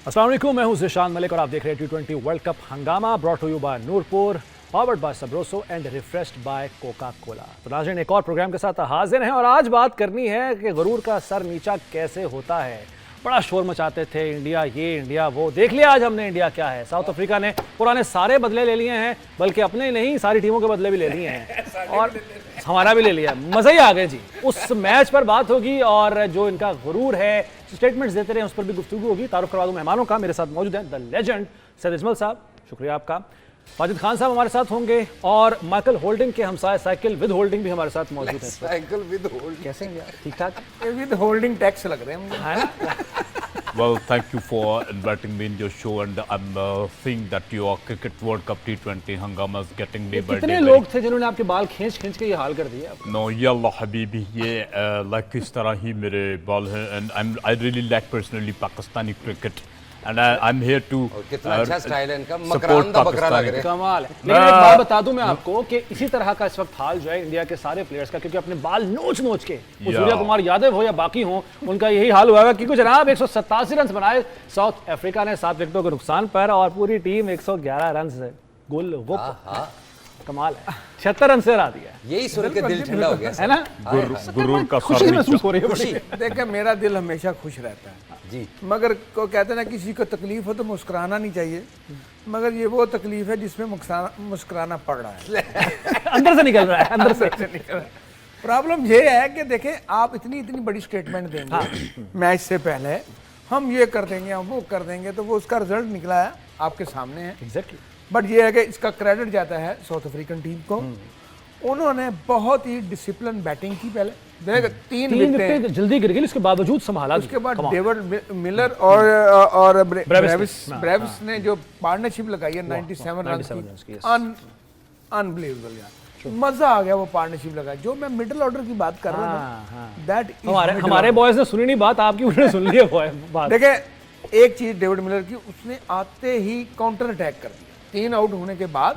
अस्सलाम वालेकुम, मैं हूं ज़िशान मलिक और आप देख रहे हैं T20 वर्ल्ड कप हंगामा brought to you by Nurpur, powered by Sabroso and refreshed by Coca Cola. तो नाज़रीन, एक और प्रोग्राम के साथ हाजिर हैं और आज बात करनी है कि गुरूर का सर नीचा कैसे होता है। बड़ा शोर मचाते थे इंडिया ये इंडिया वो, देख लिया आज हमने इंडिया क्या है। साउथ अफ्रीका ने पुराने सारे बदले ले लिए हैं, बल्कि अपने नहीं सारी टीमों के बदले भी ले लिए हैं और हमारा भी ले लिया। मज़ा ही आ गया जी। उस मैच पर बात होगी और जो इनका गुरूर है, स्टेटमेंट्स देते रहे, उस पर भी गुफ्तगू होगी। तारुफ करवा दूं मेहमानों का। मेरे साथ मौजूद हैं द लेजेंड सैयद इस्माइल साहब, शुक्रिया आपका। माजिद खान साहब हमारे साथ होंगे और माइकल होल्डिंग के हमसाय साइकिल विद होल्डिंग भी हमारे साथ मौजूद है। साइकिल विद होल्डिंग कैसे हैं यार? ठीक ठाक? विद होल्डिंग टैक्स लग रहे हैं मुझे। Well, thank you for inviting me in your show, and I'm seeing that your Cricket World Cup T20 hangama is getting day by day. कितने लोग थे जिन्होंने आपके बाल खींच खींच के ये हाल कर दिया? No, yalla habibi, ये like इस तरह ही मेरे बाल हैं, and I really like personally Pakistani cricket. And I'm here to कितना अच्छा स्टाइल है इनका, मकरांदा बकरा लग रहे हैं। कमाल है। लेकिन एक बात बता दूं मैं आपको कि इसी तरह का इस वक्त हाल जो है इंडिया के सारे प्लेयर्स का, क्योंकि अपने बाल नोच नोच के, सूर्या कुमार यादव हो या बाकी हो, उनका यही हाल हुआ है। क्योंकि जनाब 187 रन बनाए साउथ अफ्रीका ने 7 विकेटों के नुकसान पर, और पूरी टीम 111 रन से गुल वो कमाल है, 76 रन से हरा दिया। यही सुन के दिल ठंडा हो गया है ना? गुरूर का खुशी महसूस हो रही है बड़ी। देखिए, मेरा दिल हमेशा खुश रहता है जी, मगर को कहते हैं ना, किसी को तकलीफ हो तो मुस्कुराना नहीं चाहिए, मगर ये वो तकलीफ है जिसमें मुस्कुराना पड़ रहा है। अंदर से निकल रहा है, अंदर से निकल रहा है। प्रॉब्लम ये है कि देखें, आप इतनी बड़ी स्टेटमेंट देंगे मैच से पहले, हम ये कर देंगे हम वो कर देंगे, तो वो उसका रिजल्ट निकला है आपके सामने है। एग्जैक्टली। बट ये है कि इसका क्रेडिट जाता है साउथ अफ्रीकन टीम को। उन्होंने बहुत ही डिसिप्लिन बैटिंग की। पहले देख, तीन विकेट जल्दी गिर गई, इसके बावजूद संभाला। उसके बाद डेविड मिलर और ब्रेविस ने जो पार्टनरशिप लगाई है 97 रन की, अनबिलीवेबल यार, मजा आ गया वो पार्टनरशिप लगाई। जो मैं मिडिल ऑर्डर की बात कर रहा हूँ, दैट हमारे बॉयज ने सुनी नहीं बात, आपकी उन्होंने सुन ली है बात। देखे, एक चीज डेविड मिलर की, उसने आते ही काउंटर अटैक कर दिया। 3 आउट होने के बाद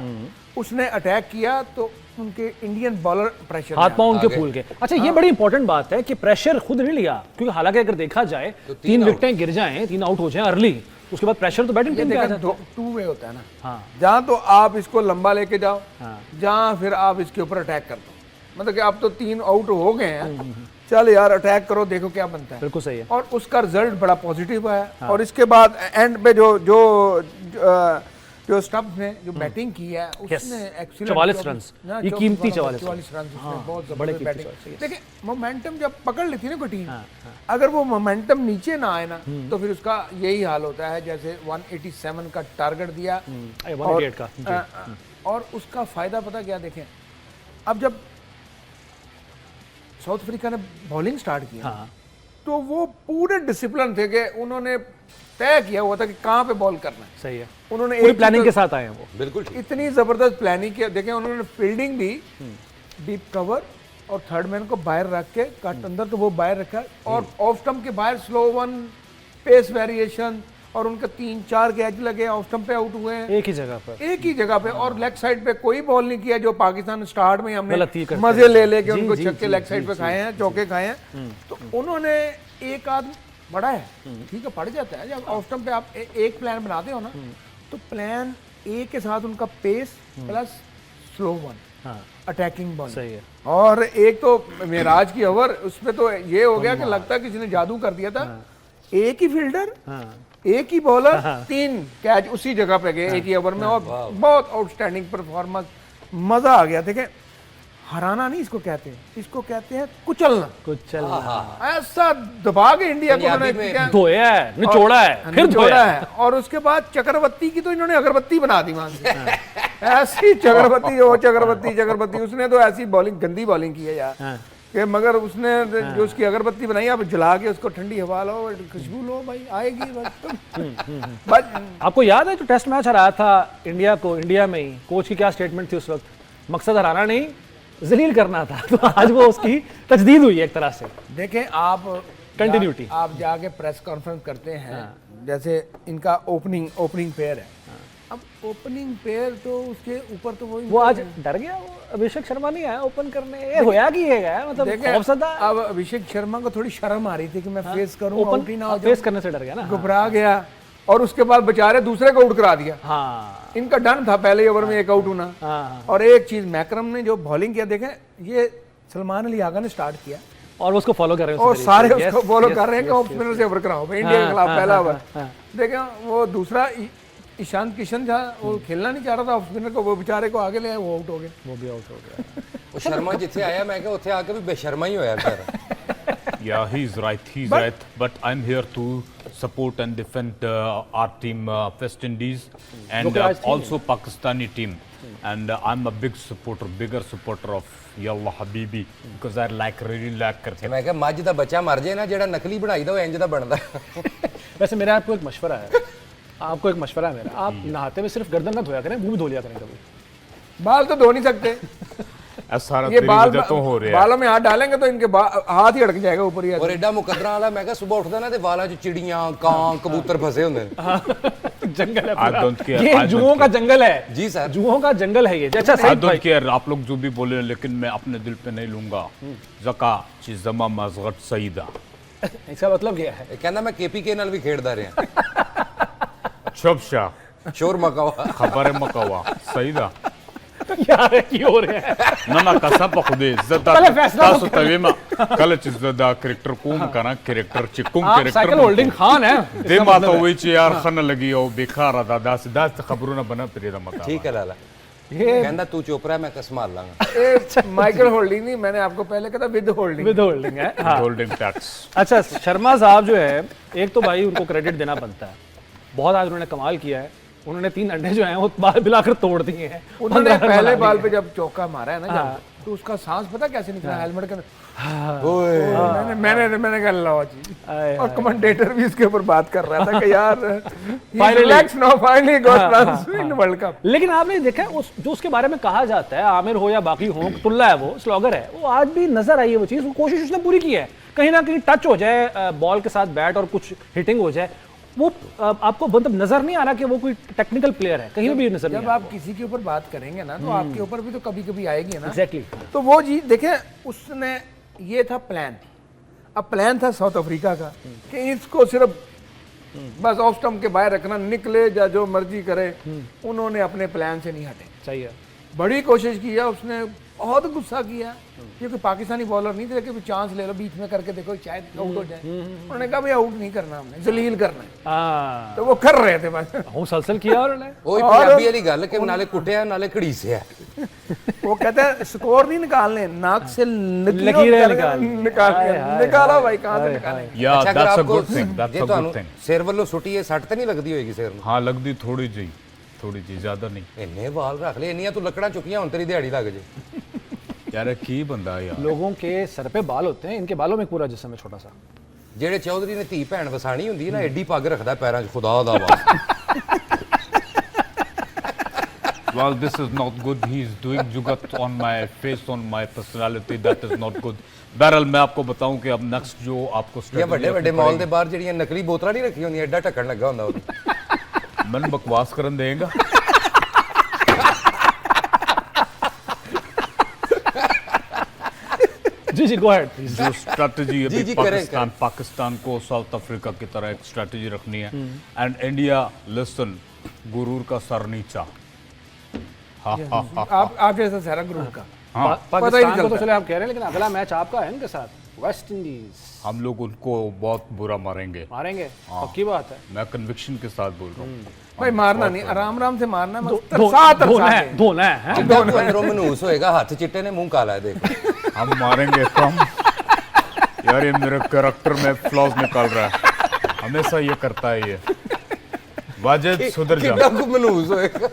उसने अटैक किया तो उनके इंडियन बॉलर प्रेशर, हाथ पांव उनके फूल गए। अच्छा, ये बड़ी इंपॉर्टेंट बात है कि प्रेशर खुद नहीं लिया, क्योंकि हालांकि अगर देखा जाए तो 3 विकेटें गिर जाएं, 3 आउट हो जाए अर्ली, उसके बाद प्रेशर तो बैटिंग टीम पे आ जाता है। 2 वे होता है ना। हाँ। जहाँ तो आप इसको लंबा लेके जाओ, जहाँ फिर आप इसके ऊपर अटैक कर दो। मतलब कि आप तो 3 आउट हो गए हैं, चल यार अटैक करो, देखो क्या बनता है। बिल्कुल सही है। और उसका रिजल्ट बड़ा पॉजिटिव है। और इसके बाद एंड पे जो स्टम्प ने जो बैटिंग की है, उसने एक्सीलेंट 44 रन, ये कीमती 44 रन, बहुत जबरदस्त बैटिंग। देखिए, मोमेंटम जब पकड़ लेती है ना कोई टीम, अगर वो मोमेंटम नीचे ना आए ना, तो फिर उसका यही हाल होता है। जैसे 187 का टारगेट दिया और उसका फायदा पता क्या, देखें, अब जब साउथ अफ्रीका ने बॉलिंग स्टार्ट किया, तो वो पूरे डिसिप्लिन थे कि उन्होंने तय किया हुआ था कि कहाँ पे बॉल करना है। सही है, उन्होंने एक प्लानिंग के साथ आए हैं वो। बिल्कुल इतनी जबरदस्त प्लानिंग किया। देखें, उन्होंने फील्डिंग भी डीप कवर और थर्ड मैन को बाहर रख के, कट अंदर तो वो बाहर रखा, और ऑफ स्टंप के बाहर स्लो वन, पेस वेरिएशन, और उनका 3-4 कैच लगे, ऑफ स्टंप पे आउट हुए हैं एक ही जगह पे। और लेग साइड पे कोई बॉल नहीं किया, जो पाकिस्तान स्टार्ट में हमने मजे ले लेके उनको छक्के लेग साइड पे खाए हैं, चौके खाए हैं। तो उन्होंने एक आदमी बड़ा है, ठीक है, पड़ जाता है। जब ऑफ स्टंप पे आप एक प्लान बनाते हो ना, तो प्लान ए के साथ उनका pace plus slow one attacking ball सही है। और एक तो मेराज की ओवर, उसमें तो ये हो गया कि लगता है किसी ने जादू कर दिया था। एक ही फील्डर, एक ही बॉलर, 3 कैच उसी जगह पे गए एक ही ओवर में, और बहुत आउटस्टैंडिंग परफॉर्मेंस, मजा आ गया। देखें, हराना नहीं इसको कहते हैं, इसको कहते हैं कुचलना। ऐसा दबा के इंडिया को उन्होंने धोया है, निचोड़ा है, फिर धोया है। और उसके बाद चक्रवर्ती की तो इन्होंने अगरबत्ती बना दी वहां से। ऐसी चक्रवर्ती उसने तो ऐसी बॉलिंग, गंदी बॉलिंग की है यार, कि मगर उसने जो उसकी अगरबत्ती बनाई, अब जला के उसको ठंडी हवा लो, खुशबू लो, भाई आएगी बस। आपको याद है जो टेस्ट मैच हराया था इंडिया को, इंडिया में ही कोच की क्या स्टेटमेंट थी उस वक्त? मकसद हराना नहीं, जलील करना था। तो आज वो उसकी तजदीद हुई एक तरह से। देखें, आप कंटिन्यूटी, आप जाके प्रेस कॉन्फ्रेंस करते हैं, जैसे इनका ओपनिंग पेयर है, अब ओपनिंग पेयर तो उसके ऊपर तो वो आज डर गया, वो अभिषेक शर्मा नहीं आया ओपन करने, ये होया कि ये गया, मतलब अब अभिषेक शर्मा को थोड़ी शर्म आ रही थी कि मैं फेस करूं, ओपन फेस करने से डर गया ना, घबरा गया। और उसके बाद बेचारे दूसरे को आउट करा दिया। हाँ इनका डन था पहले ओवर में एक आउट होना। हाँ। और एक चीज मैकरम ने जो बॉलिंग किया, देखें ये सलमान अली आगा ने स्टार्ट किया और वो उसको फॉलो कर रहे हैं और उसी सारे तरीके से। उसको Yes, फॉलो yes, कर रहे हैं कि yes, ऑफ स्पिनर से ओवर कराओ भाई, इंडिया के खिलाफ पहला ओवर। हाँ। देखें वो दूसरा ईशान किशन था, वो खेलना नहीं चाह रहा था ऑफ स्पिनर को, वो बेचारे को आगे ले आए, वो आउट हो गए। वो भी आउट हो गया। ਉਹ ਸ਼ਰਮਾ ਜਿੱਥੇ ਆਇਆ ਮੈਂ ਕਿਹਾ ਉੱਥੇ ਆ ਕੇ ਵੀ ਬੇਸ਼ਰਮਾ ਹੀ ਹੋਇਆ ਵਿਚਾਰਾ। Yeah, he's right. But I'm here to support and defend our team, West Indies, and also Pakistani team. And I'm a bigger supporter of Yalla Habibi because I really like cricket. ਮੈਂ ਕਿਹਾ ਮੱਝ ਦਾ ਬੱਚਾ ਮਰ ਜੇ ਨਾ ਜਿਹੜਾ ਨਕਲੀ ਬਣਾਈਦਾ ਉਹ ਇੰਜ ਦਾ ਬਣਦਾ। वैसे मेरा आपको एक मशवरा है, आपको एक मशवरा है मेरा, आप नहाते हुए सिर्फ गर्दन ना धोया करें, मुंह भी धो लिया करें कभी। बाल तो धो नहीं सकते, सारा ये तेरी बाल वजह तो हो रहा है। बालों में हाथ डालेंगे तो इनके हाथ ही अड़क जाएगा ऊपर ही। ਔਰ ਐਡਾ ਮੁਕੱਦਰਾਂ ਵਾਲਾ ਮੈਂ ਕਿਹਾ ਸਵੇਰ ਉੱਠਦਾ ਨਾ ਤੇ ਵਾਲਾਂ 'ਚ ਚਿੜੀਆਂ ਕਾਂ ਕਬੂतर ਫਸੇ ਹੁੰਦੇ ਨੇ। जंगल है I पूरा। don't care, ये I don't जुओं का जंगल है जी सर। जुओं का जंगल है ये। अच्छा I सईद भाई, don't care, आप लोग जो भी बोले लेकिन मैं अपने दिल पे नहीं लूंगा। ज़का चिज़मा मज़गत सईदा। इसका मतलब क्या है? ਇਹ ਕਹਿੰਦਾ ਮੈਂ KPK ਨਾਲ ਵੀ ਖੇਡਦਾ ਰਿਹਾ। शबशा ਸ਼ੋਰ ਮਕਾਵਾ। खबर मकवा सईदा। यार की हो रहे हैं? ना कसम पे खुदे ज़दा पहले फैसला तासु तवेमा कल ज़दा कैरेक्टर कूम करा कैरेक्टर चिकुम आप कैरेक्टर साइकिल होल्डिंग खान है। दे माता हुई ची यार खन लगी हो बेकार दास खबरों ना बना तेरा मका। ਠੀਕ ਹੈ ਲਾਲਾ। ये ਕਹਿੰਦਾ ਤੂੰ ਚੁੱਪ ਰਹਿ ਮੈਂ ਸੰभाल ਲਾਂਗਾ। ये माइकल होल्डिंग नहीं, मैंने आपको पहले कहा था विद होल्डिंग। विद होल्डिंग है। हाँ। Holding tax. अच्छा शर्मा साहब जो है, एक तो भाई उनको क्रेडिट देना बनता है, बहुत आज उन्होंने कमाल किया है। उन्होंने 3 अंडे जो हैं वो बाल बिलाकर तोड़ दिए हैं। उन्होंने 15 रन पहले बना बॉल दिए पे जब चौका मारा है ना हाँ। जब, तो उसका सांस पता कैसे निकला हेलमेट के अंदर। मैंने कहा लो जी। आए, और कमेंटेटर भी इसके ऊपर बात कर रहा था कि यार Finally. Relax now, finally got runs in world cup. लेकिन आपने देखा है जो उसके बारे में कहा जाता है, आमिर हो या बाकी हो, तुल्ला है वो स्लॉगर है, वो आज भी नजर आई है वो चीज़, वो कोशिश उसने पूरी की है, कहीं ना कहीं टच हो जाए बॉल के साथ बैट और कुछ हिटिंग हो जाए। वो आपको मतलब नजर नहीं आ रहा कि वो कोई टेक्निकल प्लेयर है, कहीं भी नजर नहीं जब आ आप किसी के ऊपर बात करेंगे ना तो आपके ऊपर भी तो कभी कभी आएगी ना। एग्जैक्टली। तो वो जी देखें, उसने ये था प्लान। अब प्लान था साउथ अफ्रीका का कि इसको सिर्फ बस ऑफ स्टंप के बाहर रखना, निकले या जो मर्जी करे। उन्होंने अपने प्लान से नहीं हटे, सही है। बड़ी कोशिश की है उसने, बहुत गुस्सा किया क्योंकि पाकिस्तानी बॉलर नहीं थे कि चांस ले लो बीच में करके देखो शायद आउट हो जाए। उन्होंने कहा भाई आउट नहीं करना, हमने जलील करना है। हाँ, तो वो कर रहे थे बस। सलसल किया और ਉਹੀ ਪੰਜਾਬੀ ਵਾਲੀ ਗੱਲ ਕਿ ਨਾਲੇ ਕੁੱਟਿਆ ਨਾਲੇ ਘੜੀਸਿਆ। वो कहते हैं स्कोर नहीं निकालने, नाक से लकीरें निकाला भाई, कहाँ से निकालें। Yeah, ਅੱਛਾ ਅਗਰ that's a ਆਪਕੋ good thing. That's ਜੇ a ਤੁਹਾਨੂੰ good thing. ਸਿਰ ਵੱਲੋਂ ਸੁੱਟੀ ਹੈ ਸੱਟ ਤਾਂ ਨਹੀਂ ਲੱਗਦੀ ਹੋਏਗੀ ਸਿਰ ਨੂੰ? हाँ लगती थोड़ी जी ज्यादा नहीं। ਇੰਨੇ ਵਾਲ ਰੱਖ ਲੈ, ਇੰਨੀਆਂ ਤੂੰ ਲੱਕੜਾਂ ਚੁੱਕੀਆਂ ਹੁਣ ਤੇਰੀ ਦਿਹਾੜੀ ਲੱਗ ਜੇ। यार की बंदा यार। लोगों के सर पे बाल होते हैं, इनके बालों में पूरा जिस्म है छोटा सा। ਜਿਹੜੇ ਚੌਧਰੀ ਨੇ ਧੀ ਭੈਣ ਵਸਾਣੀ ਹੁੰਦੀ ਹੈ ਨਾ, ਐਡੀ ਪੱਗ ਰੱਖਦਾ ਪੈਰਾਂ 'ਚ, ਖੁਦਾ ਦਾ ਵਾਸਤਾ। Well, this is not good. He is doing jugat on my face, on my personality. That is not good. बहरहाल मैं आपको बताऊं कि अब नेक्स्ट जो आपको ਇਹ ਵੱਡੇ ਵੱਡੇ ਮਾਲ ਦੇ ਬਾਹਰ ਜਿਹੜੀਆਂ ਨਕਲੀ ਬੋਤਲਾਂ ਨਹੀਂ ਰੱਖੀਆਂ ਹੁੰਦੀਆਂ, ਐਡਾ ਢੱਕਣ ਲੱਗਾ ਹੁੰਦਾ ਉਹਦੇ। मन बकवास करन देगा। जी जी गो अहेड प्लीज। जो स्ट्रैटेजी अभी जी, करें, पाकिस्तान को साउथ अफ्रीका की तरह एक स्ट्रैटेजी रखनी है। एंड इंडिया लिसन, गुरूर का सर नीचा। आप जैसा सारा ग्रुप का पाकिस्तान को तो चले आप कह रहे हैं, लेकिन अगला मैच आपका है इनके साथ, वेस्ट इंडीज। हम लोग उनको बहुत बुरा मारेंगे। मारेंगे, पक्की बात है। मैं कन्विक्शन के साथ बोल रहा हूँ। भाई मारना नहीं, आराम आराम से मारना, धोना है, धोना है। ਜਿੱਦਾਂ ਤੂੰ ਅੰਦਰੋਂ ਮਨਹੂਸ ਹੋਏਗਾ, ਹੱਥ ਚਿੱਟੇ ਨੇ ਮੂੰਹ ਕਾਲਾ ਹੈ ਦੇਖ। हम मारेंगे कम। यार ये मेरे कैरेक्टर में फ्लॉज निकाल रहा है, हमेशा ये करता है ये। वाजिद सुधर जा। ਕਿੱਦਾਂ ਤੂੰ ਮਨਹੂਸ ਹੋਏਗਾ?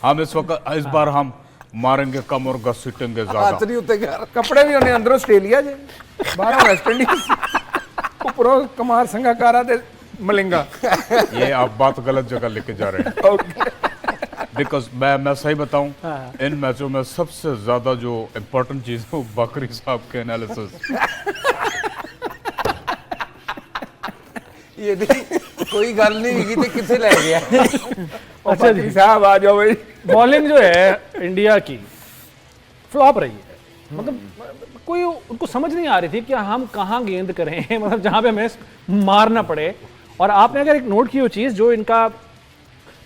हम इस बार हम मारेंगे कम और घसीटेंगे ਹੱਥ ज्यादा। ਨਹੀਂ ਉੱਤੇ ਕਰ। कपड़े भी उन्हें अंदरों ऑस्ट्रेलिया जे, बाहरों वेस्ट इंडीज, ऊपरों कुमार संगाकारा ते मलिंगा। ये आप बात गलत जगह लेके जा रहे हैं। बिकॉज मैं सही बताऊं, इन मैचों में सबसे ज्यादा जो इम्पोर्टेंट चीज है वो बकरी साहब के एनालिसिस। ये कोई गल नहीं होगी तो किसे ले गया। अच्छा जी साहब आ जाओ भाई। बॉलिंग जो है इंडिया की फ्लॉप रही है, मतलब कोई उनको समझ नहीं आ रही थी कि हम कहाँ गेंद करें, मतलब जहाँ पे हमें मारना पड़े। और आपने अगर एक नोट की वो चीज़ जो इनका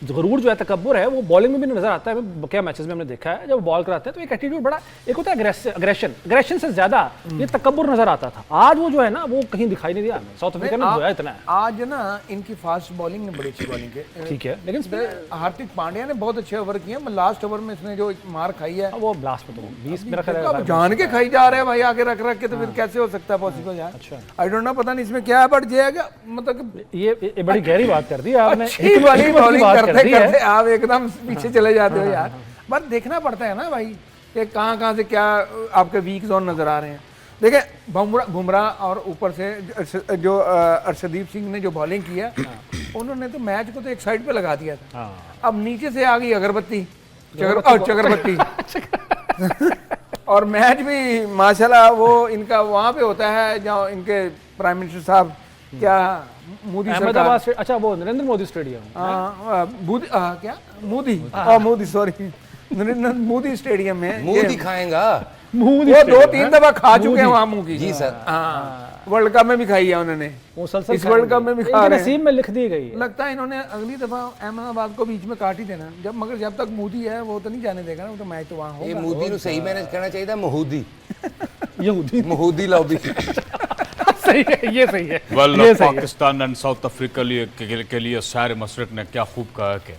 गरूर जो है, तकब्बुर है, वो बॉलिंग में भी नजर आता है। हमें क्या मैचेस में हमने देखा है, जब बॉल कराते हैं तो एक एटीट्यूड बड़ा, एक होता है अग्रेशन से ज्यादा ये तकब्बुर नजर आता था। आज वो जो है ना वो कहीं दिखाई नहीं दिया हमें। साउथ अफ्रीका में जो है इतना है आज ना इनकी फास्ट बॉलिंग ने बड़ी अच्छी बॉलिंग है, ठीक है, लेकिन हार्दिक पांड्या ने बहुत अच्छे ओवर किए हैं। लास्ट ओवर में इसने जो एक मार खाई है वो लास्ट में तो 20 मेरा ख्याल अब है जान के खाई जा रहे हैं भाई, आगे रख के, तो फिर कैसे हो सकता है पॉसिबल यार। अच्छा। आई डोंट नो, पता नहीं इसमें क्या है, बट ये है कि मतलब ये बड़ी गहरी बात कर दी आपने, अच्छी वाली बॉलिंग बात करते कर दी है। करते आप एकदम पीछे चले जाते हो यार। बट देखना पड़ता है ना भाई कि कहाँ से क्या आपके वीक जोन नजर आ रहे हैं। देखिए बुमराह और ऊपर से जो अर्शदीप सिंह ने जो बॉलिंग किया, उन्होंने तो मैच को तो एक साइड पे लगा दिया था। अब नीचे से आ गई अगरबत्ती, चगरबत्ती और मैच भी माशाल्लाह वो इनका वहाँ पे होता है जहाँ इनके प्राइम मिनिस्टर साहब क्या मोदी अहमदाबाद से, अच्छा वो नरेंद्र मोदी स्टेडियम, क्या मोदी सॉरी नरेंद्र मोदी स्टेडियम में मुंह दिखाएगा। वो 2-3 दफा खा चुके हैं वहाँ मुंह की। जी सर। वर्ल्ड कप में भी खाई है उन्होंने, इस वर्ल्ड कप में भी खा रहे हैं। नसीब में लिख दी गई है। लगता है इन्होंने अगली दफा अहमदाबाद को बीच में काट ही देना, मगर जब तक मोदी है वो तो नहीं जाने देगा ना, वो तो मैच तो वहाँ ये होगा। मोदी ਨੂੰ सही मैनेज करना चाहिए, महूदी यहूदी महूदी लॉबी। सही है, ये सही है। वेल, ये सही है। पाकिस्तान एंड साउथ अफ्रीका के लिए शायर मशरक ने क्या खूब कहा कि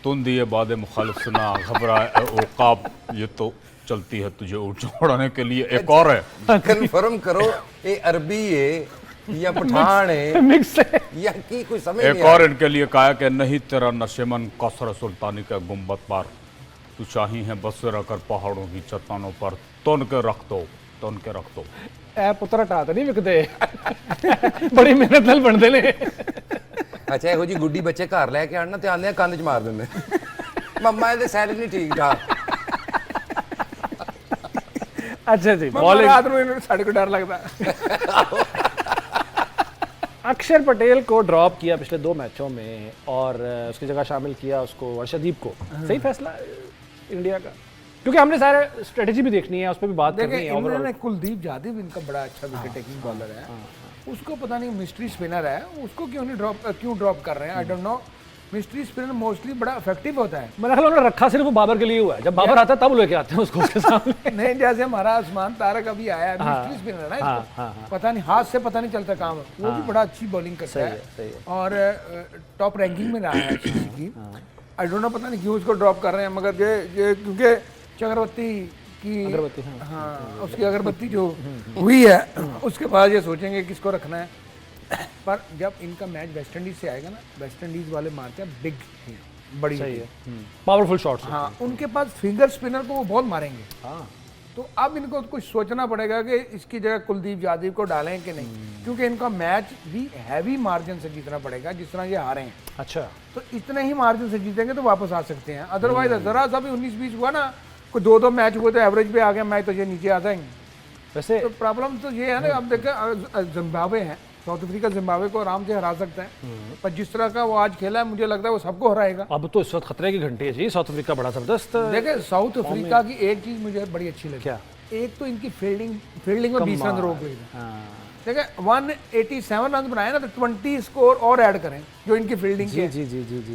तुम दिए बाद मुखालिफ सुना घबरा औकाब, ये तो चलती है तुझे उड़ाने के लिए। एक और है, कन्फर्म करो ये अरबी है या पठान है मिक्स है। या की कोई समझ एक नहीं और इनके लिए कहा कि नहीं तेरा नशेमन कौसर सुल्तानी का गुम्बद पर, तू चाही है बसेरा कर पहाड़ों की चट्टानों पर, तोन के रख दो। ए पुत्र हटा तो नहीं विकते बड़ी मेहनत नाल बनते ने। अच्छा ਇਹੋ ਜੀ ਗੁੱਡੀ ਬੱਚੇ ਘਰ ਲੈ ਕੇ ਆਣਾ ਤੇ ਆਂਦੇ ਆ ਕੰਧ 'ਚ ਮਾਰ ਦਿੰਦੇ ਮੰਮਾ ਇਹਦੇ ਸੈਲਰੀ ਨਹੀਂ ਠੀਕ ਠਾਕ। अच्छा जी, बॉलिंग रात में साढ़े को डर लगता है। अक्षर पटेल को ड्रॉप किया पिछले 2 मैचों में और उसकी जगह शामिल किया उसको अर्शदीप को। सही फैसला इंडिया का, क्योंकि हमने सारे स्ट्रेटेजी भी देखनी है, उस पर भी बात करनी है। इन्होंने कुलदीप यादव इनका बड़ा अच्छा विकेट टेकिंग बॉलर है, उसको पता नहीं मिस्ट्री स्पिनर है, उसको क्यों ड्रॉप कर रहे हैं, I don't know. Mystery spinner mostly बड़ा इफेक्टिव होता है। मेरा ख्याल उन्होंने रखा सिर्फ बाबर के लिए हुआ है, जब बाबर आता है तब लेके आते हैं उसको उसके सामने। नहीं, जैसे हमारा आसमान तारक अभी आया है, मिस्ट्री स्पिनर है ना इसको पता नहीं, हाथ से पता नहीं चलता काम, वो भी बड़ा अच्छी बॉलिंग करता है और टॉप रैंकिंग में रहा है की। आई डोंट नो पता नहीं क्यों उसको ड्रॉप कर रहे हैं, मगर ये क्योंकि चक्रवर्ती की उसकी अगरबत्ती जो हुई है उसके बाद ये सोचेंगे किसको रखना है। पर जब इनका मैच वेस्ट इंडीज से आएगा ना, वेस्ट इंडीज वाले मारते हैं बिग, बड़ी सही है, पावरफुल शॉट्स। हाँ, उनके पास फिंगर स्पिनर को वो बहुत मारेंगे। हाँ, तो अब इनको कुछ सोचना पड़ेगा कि इसकी जगह कुलदीप यादव को डालें कि नहीं, क्योंकि इनका मैच भी हैवी मार्जिन से जीतना पड़ेगा। जिस तरह ये हारे हैं, अच्छा, तो इतने ही मार्जिन से जीतेंगे तो वापस आ सकते हैं। अदरवाइज जरा सा भी 19-20 हुआ ना, कोई 2-2 मैच हुए तो एवरेज पे आ गया मैच, तो ये नीचे आ जाएंगे। वैसे तो प्रॉब्लम तो ये है ना, अब देखें जिम्बाब्वे है, साउथ अफ्रीका जिम्बाब्वे को आराम से हरा सकता है, पर जिस तरह का वो आज खेला है मुझे लगता है वो सबको हराएगा। अब तो इस वक्त खतरे की घंटी है जी, साउथ अफ्रीका बड़ा जबरदस्त। देखिए साउथ अफ्रीका की एक चीज मुझे बड़ी अच्छी लगी, क्या? एक तो इनकी फील्डिंग में 20 रन रोक गई। देखिए 187 रन बनाए ना, तो 20 स्कोर और ऐड करें जो इनकी फील्डिंग के जी,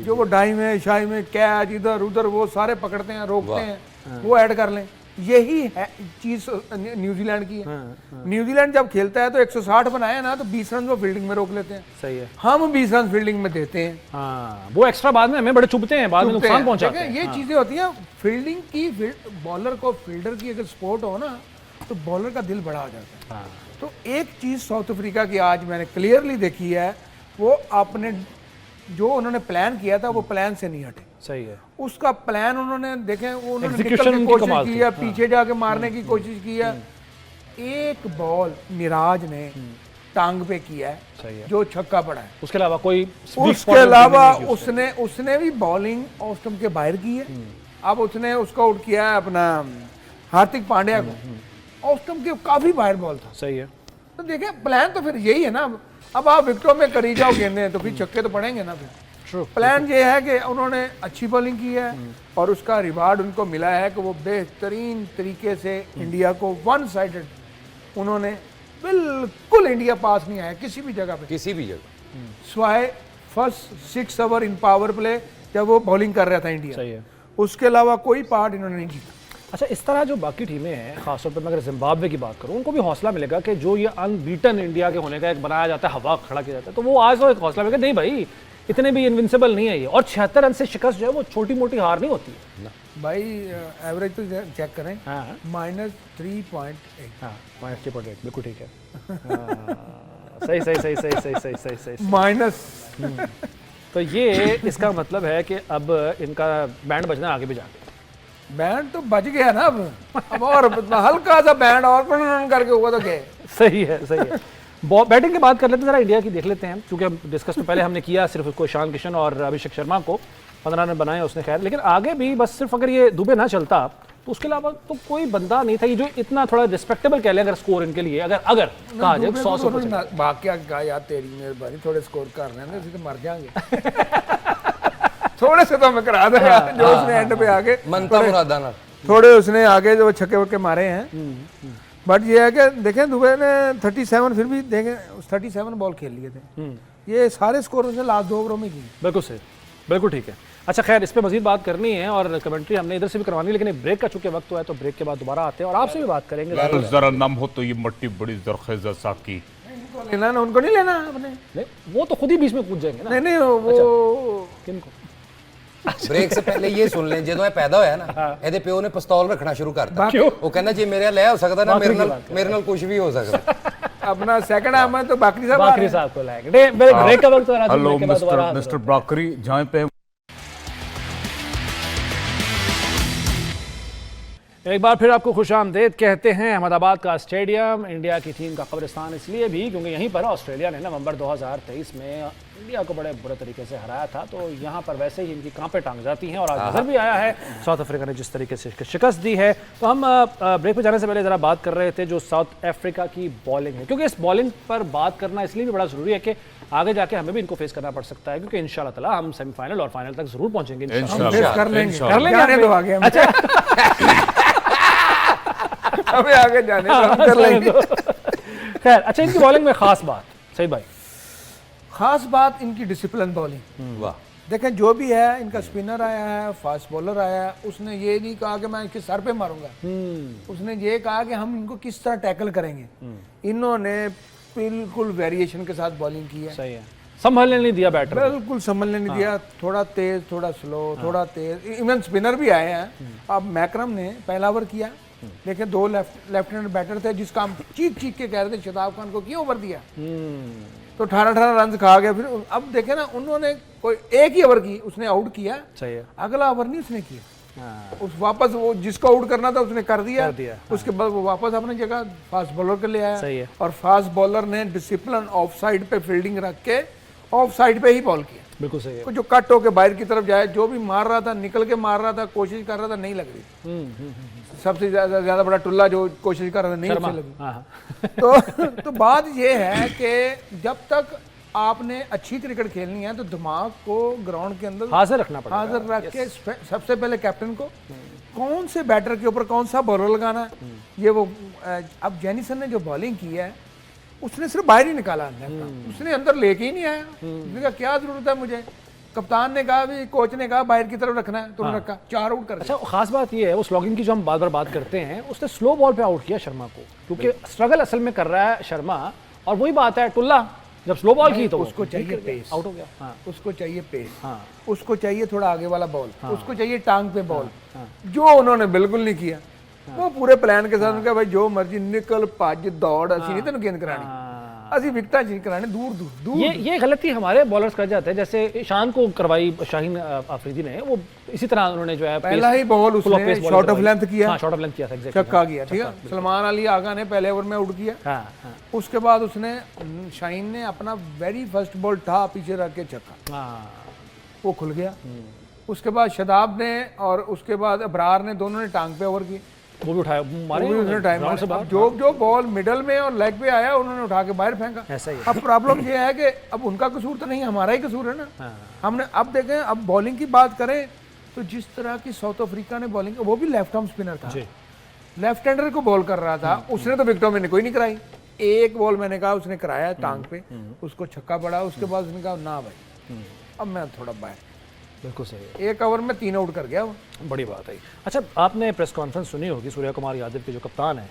जो वो डाई में शाई में कैच इधर उधर वो सारे पकड़ते हैं, रोकते हैं, वो ऐड कर लें। यही है चीज न्यूजीलैंड की है। न्यूजीलैंड जब खेलता है तो 160 बनाए ना, तो 20 रन वो फील्डिंग में रोक लेते हैं। सही है, हम 20 रन फील्डिंग में देते हैं। हाँ, वो एक्स्ट्रा बाद में हमें बड़े चुभते हैं, बाद में नुकसान पहुंचाते हैं। ये चीजें होती हैं फील्डिंग की। बॉलर को फील्डर की अगर सपोर्ट हो ना, तो बॉलर का दिल बड़ा हो जाता है। तो एक चीज साउथ अफ्रीका की आज मैंने क्लियरली देखी है, वो आपने जो उन्होंने प्लान किया था वो प्लान से नहीं हटे। सही है, उसका प्लान उन्होंने देखे, उन्होंने Execution निकलने की उनकी कमाल कोशिश थी। की है, पीछे जाके मारने की कोशिश की है। एक बॉल मिराज ने टांग पे किया है, सही है, जो छक्का पड़ा है। उसके अलावा कोई उसके अलावा उसने भी बॉलिंग ऑफ स्टंप के बाहर की है। अब उसने उसको आउट किया है अपना हार्दिक पांड्या को, ऑफ स्टंप के काफी बाहर बॉल था। सही है, तो देखिए प्लान तो फिर यही है ना। अब आप विकेटों में करी जाओ गेंदें, तो फिर छक्के तो पड़ेंगे ना। फिर प्लान ये है कि उन्होंने अच्छी बॉलिंग की है और उसका रिवार्ड उनको मिला है कि वो बेहतरीन तरीके से इंडिया को वन साइडेड उन्होंने, बिल्कुल इंडिया पास नहीं आया किसी भी जगह पे। किसी भी जगह स्वाय first 6 over in power play जब वो बॉलिंग कर रहा था इंडिया, सही है। उसके अलावा कोई पार्ट इन्होंने नहीं जीता। अच्छा, इस तरह जो बाकी टीमें हैं, खासतौर पर मैं अगर जिम्बाब्वे की बात करूं, उनको भी हौसला मिलेगा कि जो ये अनबीटन इंडिया के होने का एक बनाया जाता है, हवा खड़ा किया जाता है, तो वो आज तो एक हौसला मिलेगा, नहीं भाई इतने भी इनविंसिबल नहीं है ये। और 76 रन से शिकस्त जो है वो छोटी मोटी हार नहीं होती है भाई। एवरेज तो चेक करें, हाँ -3.8। हाँ, -3.8 बिल्कुल ठीक है। सही सही सही सही सही सही सही सही माइनस। तो ये इसका मतलब है कि अब इनका बैंड बजना आगे भी जाके। बैंड तो बच गया ना अब और हल्का सा बैंड और करके होगा तो क्या। सही है, सही है। बैटिंग की बात कर लेते हैं, जरा इंडिया की देख लेते हैं, क्योंकि हम डिस्कस तो पहले हमने किया सिर्फ उसको ईशान किशन और अभिषेक शर्मा को 15 रन बनाए उसने, खैर, लेकिन आगे भी बस सिर्फ अगर ये दुबे ना चलता तो उसके अलावा तो कोई बंदा नहीं था ये जो इतना थोड़ा रिस्पेक्टेबल कह लें अगर स्कोर इनके लिए, अगर कहा जाए 100 वाकया का यार तेरी मेहरबानी, थोड़े स्कोर कर रहे हैं तो मर जाएंगे। थोड़े से तो हमें करा दे यार, जो उसने एंड पे आगे मनता मुरादा ना थोड़े उसने आगे जो छक्के वक्के मारे हैं। बट ये है कि देखें दुबे ने 37 फिर भी देखें 37 बॉल खेल लिए थे, ये सारे स्कोर उसने लास्ट 2 ओवरों में किए। बिल्कुल सही, बिल्कुल ठीक है। अच्छा खैर, इस पे मजीद बात करनी है और कमेंट्री हमने इधर से भी करवानी है, लेकिन एक ब्रेक का चूंकि वक्त हुआ है तो ब्रेक के बाद दोबारा आते हैं और आपसे भी बात करेंगे। तो जरा नम हो तो ये मट्टी बड़ी जरखेज़ साकी। लेना ना, उनको नहीं लेना अपने। नहीं, वो तो खुद ही बीच में कूद जाएंगे ना। नहीं नहीं वो किनको? ब्रेक से पहले ये सुन लें, ਜਦੋਂ ਇਹ ਪੈਦਾ ਹੋਇਆ ਨਾ ਇਹਦੇ ਪਿਓ ਨੇ ਪਿਸਤੌਲ ਰੱਖਣਾ ਸ਼ੁਰੂ ਕਰਤਾ। क्यों? ਉਹ ਕਹਿੰਦਾ ਜੇ ਮੇਰੇ ਲੈ ਹੋ ਸਕਦਾ ਨਾ ਮੇਰੇ ਨਾਲ कुछ भी हो सकता। अपना सेकंड आम है तो बाकरी साहब बाकरी साहब को लाएंगे। ब्रेक का वक्त हो रहा है, हेलो ब्रेक के बाद दोबारा मिस्टर ब्राकरी, जहाँ पे एक बार फिर आपको खुशामदीद कहते हैं। अहमदाबाद का स्टेडियम इंडिया की टीम का कब्रिस्तान इसलिए भी क्योंकि यहीं पर ऑस्ट्रेलिया ने नवंबर 2023 में इंडिया को बड़े बुरे तरीके से हराया था, तो यहाँ पर वैसे ही इनकी कांपे टांग जाती हैं और आज नजर भी आया है साउथ अफ्रीका ने जिस तरीके से शिकस्त दी है। तो हम ब्रेक पर जाने से पहले ज़रा बात कर रहे थे जो साउथ अफ्रीका की बॉलिंग है, क्योंकि इस बॉलिंग पर बात करना इसलिए भी बड़ा ज़रूरी है कि आगे जाके हमें भी इनको फेस करना पड़ सकता है, क्योंकि इंशाल्लाह ताला हम सेमीफाइनल और फाइनल तक जरूर पहुंचेंगे। इंशाल्लाह कर लेंगे जाने दो आगे। अच्छा हमें आगे जाने दो, हम कर लेंगे। खैर, अच्छा इनकी बॉलिंग में खास बात, सही भाई, खास बात इनकी डिसिप्लिन बॉलिंग। वाह, देखें जो भी है, इनका स्पिनर आया है, फास्ट बॉलर आया है, उसने ये नहीं कहा कि मैं इसके सर पे मारूंगा, उसने ये कहा कि हम इनको किस तरह टैकल करेंगे। इन्होंने बिल्कुल वेरिएशन के साथ बॉलिंग की है। सही है, संभलने नहीं दिया बैटर, बिल्कुल संभलने नहीं दिया, थोड़ा तेज थोड़ा स्लो, थोड़ा तेज। इवन स्पिनर भी आए हैं। अब मैकरम ने पहला ओवर किया, लेकिन 2 लेफ्ट हैंड बैटर थे जिसका हम चीख के कह रहे थे शताब खान को क्यों ओवर दिया, तो 18 रन खा गया। फिर अब देखे ना, उन्होंने कोई एक ही ओवर की, उसने आउट किया, सही है, अगला ओवर नहीं उसने किया। उस वापस वो जिसको आउट करना था उसने कर दिया। उसके बाद वो वापस अपनी जगह फास्ट बॉलर के ले आया। सही है। और फास्ट बॉलर ने डिसिप्लिन ऑफ साइड पे फील्डिंग रख के ऑफ साइड पे ही बॉल किया। बिल्कुल सही है। जो कट होके बाहर की तरफ जाए, जो भी मार रहा था निकल के मार रहा था, कोशिश कर रहा था, नहीं लग रही। सबसे ज्यादा बड़ा टुल्ला जो कोशिश कर रहा था, नहीं उसे लगी। तो बात ये है कि जब तक आपने अच्छी क्रिकेट खेलनी है तो दिमाग को ग्राउंड के अंदर हाजिर रखना पड़ेगा, हाजिर रख के सबसे पहले कैप्टन को कौन से बैटर के ऊपर कौन सा बॉलर लगाना है। ये वो अब जेनिसन ने जो बॉलिंग की है, उसने सिर्फ बाहर ही निकाला अंदर, उसने अंदर लेके ही नहीं आया। उसने कहा क्या जरूरत है मुझे, कप्तान ने कहा भी, कोच ने कहा बाहर की तरफ रखना है, तो रखा, 4 आउट कर। अच्छा, खास बात ये है वो स्लॉगिंग की जो हम बार बार बात करते हैं, उसने स्लो बॉल पे आउट किया शर्मा को, क्योंकि स्ट्रगल असल में कर रहा है शर्मा। और वही बात है, टुल्ला जब स्लो बॉल की तो उसको चाहिए पेस, आउट हो गया। उसको चाहिए पेस, हाँ, उसको चाहिए थोड़ा आगे वाला बॉल, उसको चाहिए टांग पे बॉल, जो उन्होंने बिल्कुल नहीं किया। वो पूरे प्लान के साथ उनका भाई जो मर्जी निकल भज दौड़, असि नहीं तेन गेंद करानी, असि विकटा जी कराने दूर दूर दूर। ये गलती हमारे बॉलर्स कर जाते हैं, जैसे ईशान को करवाई शाहीन अफरीदी ने, वो इसी तरह उन्होंने जो है पहला ही बॉल उसने शॉर्ट ऑफ लेंथ किया, शॉर्ट ऑफ लेंथ किया था, एग्जैक्टली छक्का किया, ठीक है। सलमान अली आगा ने पहले ओवर में आउट किया। उसके बाद उसने शाहीन ने अपना वेरी फर्स्ट बॉल था पीछे रख के छक्का, वो खुल गया। उसके बाद शदाब ने और उसके बाद अबरार ने, दोनों ने टांग पे ओवर की, वो भी उठाया, मारे टाइम से बाहर। जो बॉल मिडल में और लेग पे आया उन्होंने उठा के बाहर फेंका। ऐसा ही है। अब प्रॉब्लम ये है कि अब उनका कसूर तो नहीं, हमारा ही कसूर है ना। हमने अब देखें, अब बॉलिंग की बात करें तो जिस तरह की साउथ अफ्रीका ने बॉलिंग, वो भी लेफ्ट आर्म स्पिनर था, लेफ्ट हैंडर को बॉल कर रहा था, उसने तो विकेटों में कोई नहीं कराई। एक बॉल मैंने कहा उसने कराया टांग पे, उसको छक्का पड़ा, उसके बाद उसने कहा ना भाई अब मैं थोड़ा बाहर। बिल्कुल सही है। 1 ओवर में 3 आउट कर गया वो। बड़ी बात है। अच्छा, आपने प्रेस कॉन्फ्रेंस सुनी होगी सूर्या कुमार यादव के जो कप्तान है।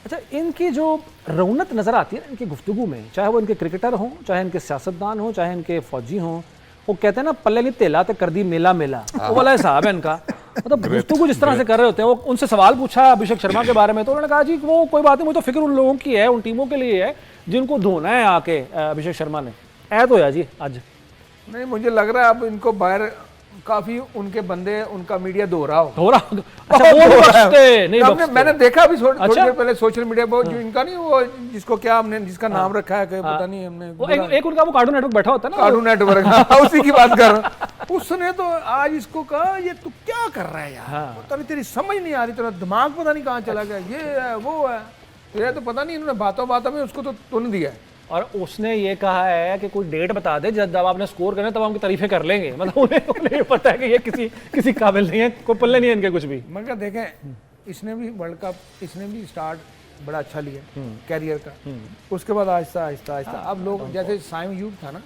अच्छा, इनकी जो रौनक नजर आती है ना इनकी गुफ्तगू में, चाहे वो इनके क्रिकेटर हों, चाहे इनके सियासतदान हों, चाहे इनके फौजी हों, वो कहते हैं ना पल्ले नहीं तेला ते कर दी मेला मेला, वो वाला हिसाब है इनका। मतलब गुफ्तगू जिस तरह से कर रहे होते हैं, वो उनसे सवाल पूछा अभिषेक शर्मा के बारे में तो उन्होंने कहा जी वो कोई बात नहीं, मुझे तो फिक्र उन लोगों की है, उन टीमों के लिए है जिनको धोना है आके। अभिषेक शर्मा ने ऐ तो है जी आज नहीं, मुझे लग रहा है अब इनको बाहर काफी उनके बंदे, उनका मीडिया धो रहा हो। हो रहा। अच्छा, वो नहीं बख्शते, नहीं बख्शते। मैंने देखा अभी थोड़ी देर पहले सोशल मीडिया पर, जो इनका नहीं वो जिसको क्या हमने जिसका नाम रखा है पता नहीं हमने, वो एक उनका वो कार्टून नेटवर्क बैठा होता है ना, कार्टून नेटवर्क, उसी की बात कर रहा हूं। उसने तो आज इसको कहा ये तू क्या कर रहा है यार, तभी तेरी समझ नहीं आ रही, तेरा दिमाग पता नहीं कहाँ चला गया, ये है वो है, ये तो पता नहीं इन्होंने बातों बातों में उसको तो तुन दिया है। और उसने ये कहा है कि कोई डेट बता दे जब आपने स्कोर करना तब हम उनकी तारीफें कर लेंगे। मतलब उन्हें पता है कि ये किसी काबिल नहीं है, कोई पल्ले नहीं है इनके कुछ भी। मगर देखें इसने भी वर्ल्ड कप, इसने भी स्टार्ट बड़ा अच्छा लिया कैरियर का, उसके बाद आहिस्ता आहिस्ता आहिस्ता अब लोग जैसे साइम यूब था ना,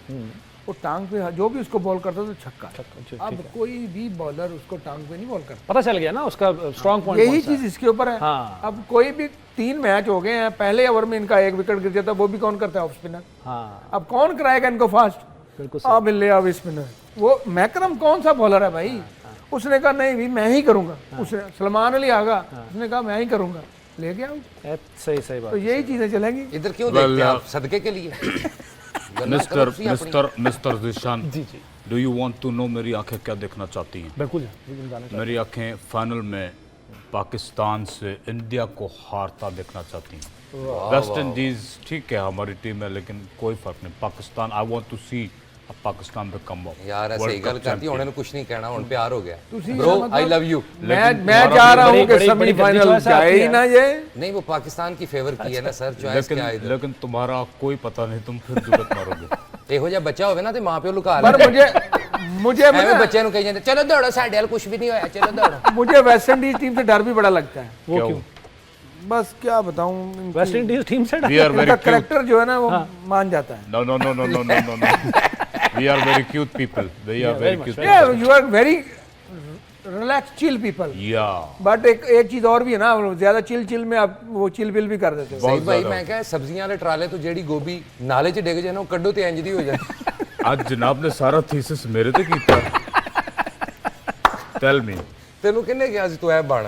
वो टांग पे जो भी उसको बॉल करता था छक्का। अब कोई भी बॉलर उसको टांग पे नहीं बॉल करता। पता चल गया ना उसका स्ट्रॉन्ग पॉइंट। यही चीज इसके ऊपर है। हाँ। अब कोई भी 3 मैच हो गए हैं, पहले ओवर में इनका 1 विकेट गिर जाता, वो भी कौन करता है, ऑफ स्पिनर। हाँ, अब कौन कराएगा इनको फास्ट? बिल्कुल अब ले अब स्पिनर, वो मैकरम कौन सा बॉलर है भाई? उसने कहा नहीं भी मैं ही करूंगा। उसने सलमान अली आगा, उसने कहा मैं ही करूंगा, ले गया। सही बात। तो यही चीजें चलेंगी। इधर क्यों देखते हैं आप? सदके के लिए। Mister Zeeshan, do you want to know मेरी आंखें क्या देखना चाहती हैं? बिल्कुल। मेरी आंखें फाइनल में पाकिस्तान से इंडिया को हारता देखना चाहती हैं। वेस्ट इंडीज ठीक है हमारी टीम है, लेकिन कोई फर्क नहीं, पाकिस्तान आई वांट टू सी पाकिस्तान पे कम यार ऐसे ही गल करती है, उन्होंने कुछ नहीं कहना, उन प्यार हो गया। तुसी ब्रो मतलब- आई लव यू। मैं जा रहा हूँ कि सेमीफाइनल जाए ही ना ये। नहीं वो पाकिस्तान की फेवर की है ना सर, चॉइस क्या है इधर। लेकिन तुम्हारा कोई पता नहीं, तुम फिर जुगत मारोगे। ਇਹੋ ਜਿਹਾ ਬੱਚਾ ਹੋਵੇ ਨਾ ਤੇ ਮਾਂ ਪਿਓ ਲੁਕਾ पर ਲੈਂਦੇ। मुझे ਐਵੇਂ ਬੱਚਿਆਂ ਨੂੰ ਕਹੀ ਜਾਂਦੇ ਚਲੋ ਦੌੜੋ ਸਾਡੇ ਹਾਲ ਕੁਝ ਵੀ ਨਹੀਂ ਹੋਇਆ ਚਲੋ ਦੌੜੋ। मुझे वेस्ट इंडीज टीम से डर भी बड़ा लगता है। वो क्या क्यों? बस क्या बताऊं, वेस्ट इंडीज टीम से We are very इनका cute. करेक्टर जो है ना वो मान जाता है। No, no, no, no, no, no, no, no. We are very cute people. We are very cute. Yeah, you are very relaxed, chill people. Yeah. But एक चीज और भी है ना, ज्यादा चिल में आप वो चिल बिल भी कर देते हो। ਸਹੀ ਭਾਈ ਮੈਂ ਕਿਹਾ ਸਬਜ਼ੀਆਂ ਵਾਲੇ ਟਰਾਲੇ ਤੋਂ ਜਿਹੜੀ ਗੋਭੀ ਨਾਲੇ 'ਚ ਡਿੱਗ ਜਾਏ ਨਾ ਉਹ ਕੱਢੋ ਤੇ ਇੰਜ ਦੀ ਹੋ ਜਾਏ। आज जनाब ने सारा थीसिस मेरे ते कीता। Tell me. ਤੈਨੂੰ ਕਿਹਨੇ ਕਿਹਾ ਸੀ ਤੂੰ ਐ ਬਣ?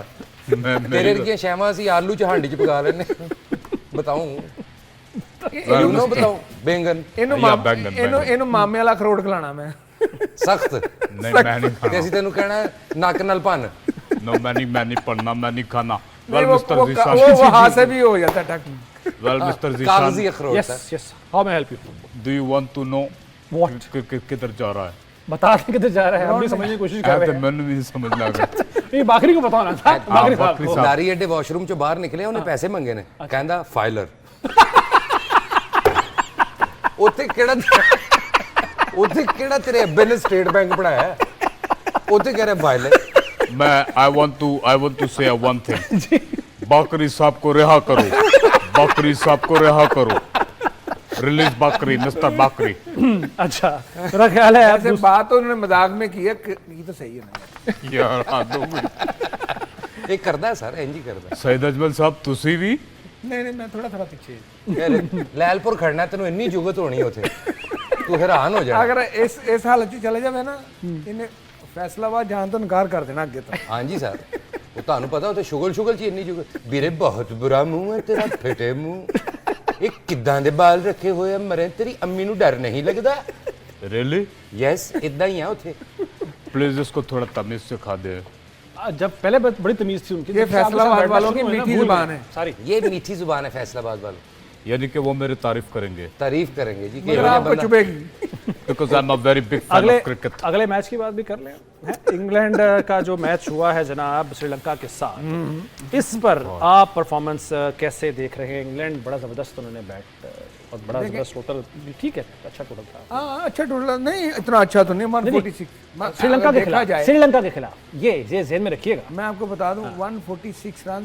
ਤੇਰੇ ਵਰਗੀਆਂ ਸ਼ੈਵਾਂ ਅਸੀਂ ਆਲੂ 'ਚ ਹਾਂਡੀ 'ਚ ਪਕਾ ਲੈਨੇ। ਬਤਾਉਂ ਯੂ ਨੋ ਬਤਾਉਂ ਬੈਂਗਨ ਇਹਨੂੰ ਮਾਮੇ ਵਾਲਾ ਅਖਰੋਟ ਖਿਲਾਣਾ ਮੈਂ ਸਖਤ नहीं मैं नहीं ਤੇ खाना। ਅਸੀਂ ਤੈਨੂੰ ਕਹਿਣਾ ਨੱਕ ਨਾਲ ਭੰਨ। No, मैं नहीं पढ़ना, मैं नहीं खाना. नहीं, Well, Mr. वो Zishan. हाथ से भी हो जाता है टक। Well, Mr. ਕਾਗਜ਼ੀ Zishan. ਅਖਰੋਟ yes sir. Yes, how may help you? Do you want to know What? किधर जा रहा है? बता दें किधर जा रहे हैं, हम भी समझने की कोशिश कर रहे हैं। मैंने नहीं समझ लगा। ये बाकरी को बताना था, बाकरी साहब बाकरी को। साहब। ਲਾਰੀ ਅੱਡੇ ਵਾਸ਼ਰੂਮ 'ਚੋਂ ਬਾਹਰ ਨਿਕਲੇ ਉਹਨੇ ਪੈਸੇ ਮੰਗੇ ਨੇ, ਕਹਿੰਦਾ ਫਾਈਲਰ। ਉੱਥੇ ਕਿਹੜਾ ਤੇਰੇ ਅੱਬੇ ਨੇ ਸਟੇਟ ਬੈਂਕ ਪੜਾਇਆ? ਉੱਥੇ ਕਹਿ ਰਿਹਾ ਫਾਈਲਰ। मैं I want to say one thing. बाकरी साहब को रिहा करो, बाकरी साहब को रिहा करो, रिलीज बाकरी, मिस्टर बाकरी। अच्छा, मेरा ख्याल है ऐसे बात तो उन्होंने मजाक में की है, ये तो सही है ना यार हाँ 2 मिनट। ਇਹ ਕਰਦਾ ਸਰ, ਇੰਜ ਹੀ ਕਰਦਾ। सईद अजमल साहब तुसी भी नहीं मैं थोड़ा पीछे। ਯਾਰ ਲੈਲਪੁਰ ਖੜਨਾ ਤੈਨੂੰ ਇੰਨੀ ਜੁਗਤ ਹੋਣੀ ਉੱਥੇ, ਤੂੰ ਹੈਰਾਨ ਹੋ ਜਾ। अगर इस हालत में चले जावे ना, इन्हें फैसलाबाद जान तो इनकार कर देना अगे तो। ਹਾਂਜੀ ਸਰ, ਉਹ ਤੁਹਾਨੂੰ ਪਤਾ ਉੱਥੇ ਸ਼ੁਗਲ ਚ ਇੰਨੀ ਜੁਗਤ। ਵੀਰੇ ਬਹੁਤ ਬੁਰਾ ਮੂੰਹ ਹੈ ਤੇਰਾ, ਫਟੇ ਮੂੰਹ, ਇਹ ਕਿੱਦਾਂ ਦੇ ਬਾਲ ਰੱਖੇ ਹੋਏ ਆ, ਮਰੇ ਤੇਰੀ ਅੰਮੀ ਨੂੰ ਡਰ ਨਹੀਂ ਲੱਗਦਾ? रियली? ਯੈਸ ਇਦਾਂ ਹੀ ਆ ਉੱਥੇ। प्लीज इसको थोड़ा तमीज सिखा दे। जब पहले बड़ी तमीज थी उनकी, ये फैसलाबाद वालों की मीठी जुबान है सारी। ये मीठी जुबान है फैसलाबाद वालों, यानी कि वो मेरी तारीफ करेंगे तारीफ करेंगे जी। मगर आपको चुभेगी। Because I am a very big fan of cricket. अगले मैच की बात भी कर लें। इंग्लैंड का जो मैच हुआ है जनाब श्रीलंका के साथ, इस पर आप परफॉर्मेंस कैसे देख रहे हैं? इंग्लैंड बड़ा जबरदस्त उन्होंने बैट और बड़ा जबरदस्त टोटल, ठीक है, अच्छा टोटल था। हाँ अच्छा टोटल नहीं, इतना अच्छा तो नहीं, 146 श्रीलंका के खिलाफ, जाए श्रीलंका के खिलाफ ये जेहन में रखिएगा। मैं आपको बता दूं 146 रन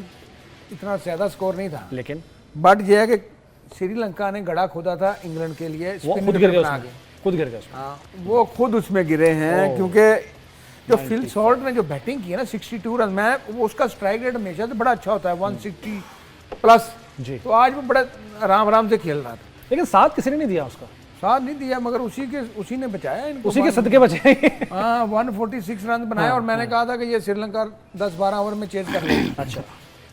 इतना ज्यादा स्कोर नहीं था, लेकिन बट ये है कि श्रीलंका ने गड़ा खोदा था इंग्लैंड के लिए, वो spin खुद गिर गया बना उसमें, के। खुद गिर गया उसमें। हाँ, वो खुद उसमें गिरे हैं क्योंकि जो फिल सॉल्ट ने जो बैटिंग की है ना 62 रन, मैं वो उसका स्ट्राइक रेट हमेशा से बड़ा अच्छा होता है 160 प्लस जी। तो आज वो बड़ा आराम आराम से खेल रहा था। लेकिन साथ किसी ने नहीं दिया उसका, साथ नहीं दिया मगर उसी ने बचाया इनको, उसी के सदके बचे। हाँ 146 रन बनाए और मैंने कहा था कि ये श्रीलंका 10-12 ओवर में चेज कर लेगी। अच्छा,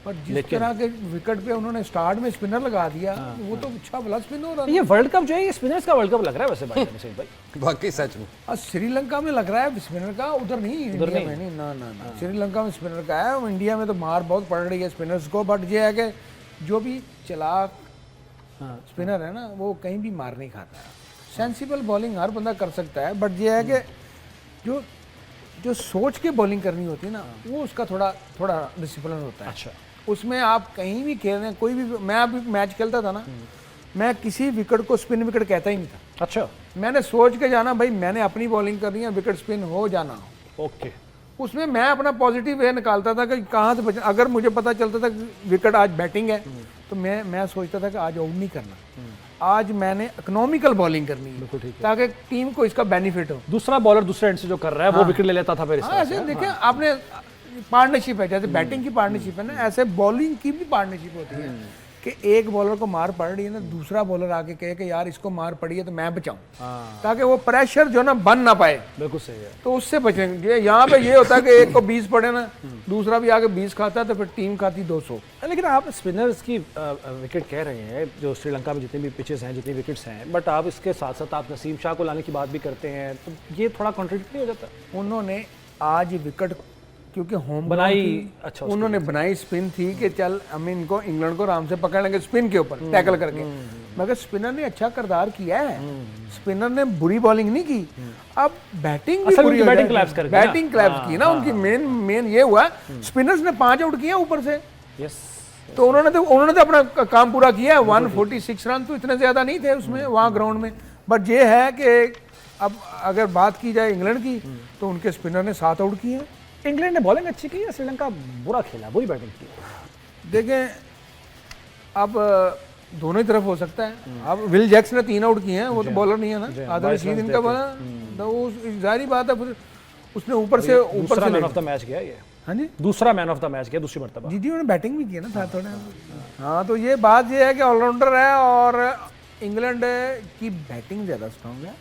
पर जिस तरह के विकेट पे उन्होंने स्टार्ट में स्पिनर लगा दिया, वो तो अच्छा भला स्पिन हो रहा था। ये वर्ल्ड कप जो है ये स्पिनर्स का वर्ल्ड कप लग रहा है वैसे भाई। वाकई सच में। और श्रीलंका में लग रहा है स्पिनर का, उधर नहीं, इंडिया में नहीं, ना ना ना, श्रीलंका में स्पिनर का है। इंडिया में तो मार बहुत पड़ रही है स्पिनर्स को, बट ये है कि जो भी चलाक स्पिनर है ना वो कहीं भी मार नहीं खाता है। सेंसिबल बॉलिंग हर बंदा कर सकता है, बट ये है कि जो जो सोच के बॉलिंग करनी होती है ना वो उसका थोड़ा डिसिप्लिन होता है। अच्छा, उसमें आप कहीं भी खेल रहे हैं, कोई भी, मैं अभी मैच खेलता था ना, मैं किसी विकेट को स्पिन विकेट कहता ही नहीं था। अच्छा, मैंने सोच के जाना भाई मैंने अपनी बॉलिंग करनी है, विकेट स्पिन हो जाना हो। ओके, उसमें मैं अपना पॉजिटिव वे निकालता था कि कहाँ से बचना। अगर मुझे पता चलता था कि विकेट आज बैटिंग है तो मैं सोचता था कि आज आउट नहीं करना, आज मैंने इकोनॉमिकल बॉलिंग करनी है ताकि टीम को इसका बेनिफिट हो। दूसरा बॉलर दूसरे एंड से जो कर रहा है वो विकेट ले लेता था फिर इस हाँ तरह ऐसे से। देखिए आपने पार्टनरशिप है, जैसे बैटिंग की पार्टनरशिप है ना, ऐसे बॉलिंग की भी पार्टनरशिप होती है कि एक बॉलर को मार पड़ रही है ना, दूसरा बॉलर आके कहे कि यार इसको मार पड़ी है तो मैं बचाऊं, ताकि वो प्रेशर जो ना बन ना पाए, बिल्कुल सही है। तो उससे बचेंगे। यहाँ पे ये होता है कि एक को 20 पड़े ना, दूसरा भी आके 20 खाता है तो फिर टीम खाती 200। लेकिन आप स्पिनर्स की विकेट कह रहे हैं जो श्रीलंका में जितने भी पिचेस हैं, जितनी विकेट्स हैं, बट आप इसके साथ साथ आप नसीम शाह को लाने की बात भी करते हैं, तो ये थोड़ा कॉन्ट्रडिक्ट नहीं हो जाता? उन्होंने आज विकेट क्योंकि होम बनाई, अच्छा उन्होंने बनाई स्पिन थी कि चल हम इनको इंग्लैंड को आराम से पकड़ लेंगे स्पिन के ऊपर टैकल करके, मगर स्पिनर ने अच्छा किरदार किया है, स्पिनर ने बुरी बॉलिंग नहीं की। अब बैटिंग भी बुरी, बैटिंग क्लैप्स कर गई, बैटिंग क्लैप्स की ना उनकी, मेन ये हुआ स्पिनर्स ने 5 आउट किया ऊपर से, यस, तो उन्होंने तो अपना काम पूरा किया। 146 रन तो इतने ज्यादा नहीं थे उसमें वहाँ ग्राउंड में, बट ये है कि अब अगर बात की जाए इंग्लैंड की तो उनके स्पिनर ने 7 आउट किए। इंग्लैंड ने बॉलिंग अच्छी की या श्रीलंका बुरा खेला, बुरी बैटिंग की? देखें अब दोनों ही तरफ हो सकता है। अब विल जैक्स ने 3 आउट किए हैं, वो तो बॉलर नहीं है ना, आधा रशीद इनका बॉलर, तो वो जाहिर बात है फिर उसने ऊपर से मैन ऑफ द मैच किया ये। हाँ जी, दूसरा मैन ऑफ द मैच किया दूसरी मर्तबा। जी उन्होंने बैटिंग भी की ना साथ थोड़ा। हाँ तो ये बात ये है कि ऑलराउंडर है और इंग्लैंड की बैटिंग ज़्यादा स्ट्रांग है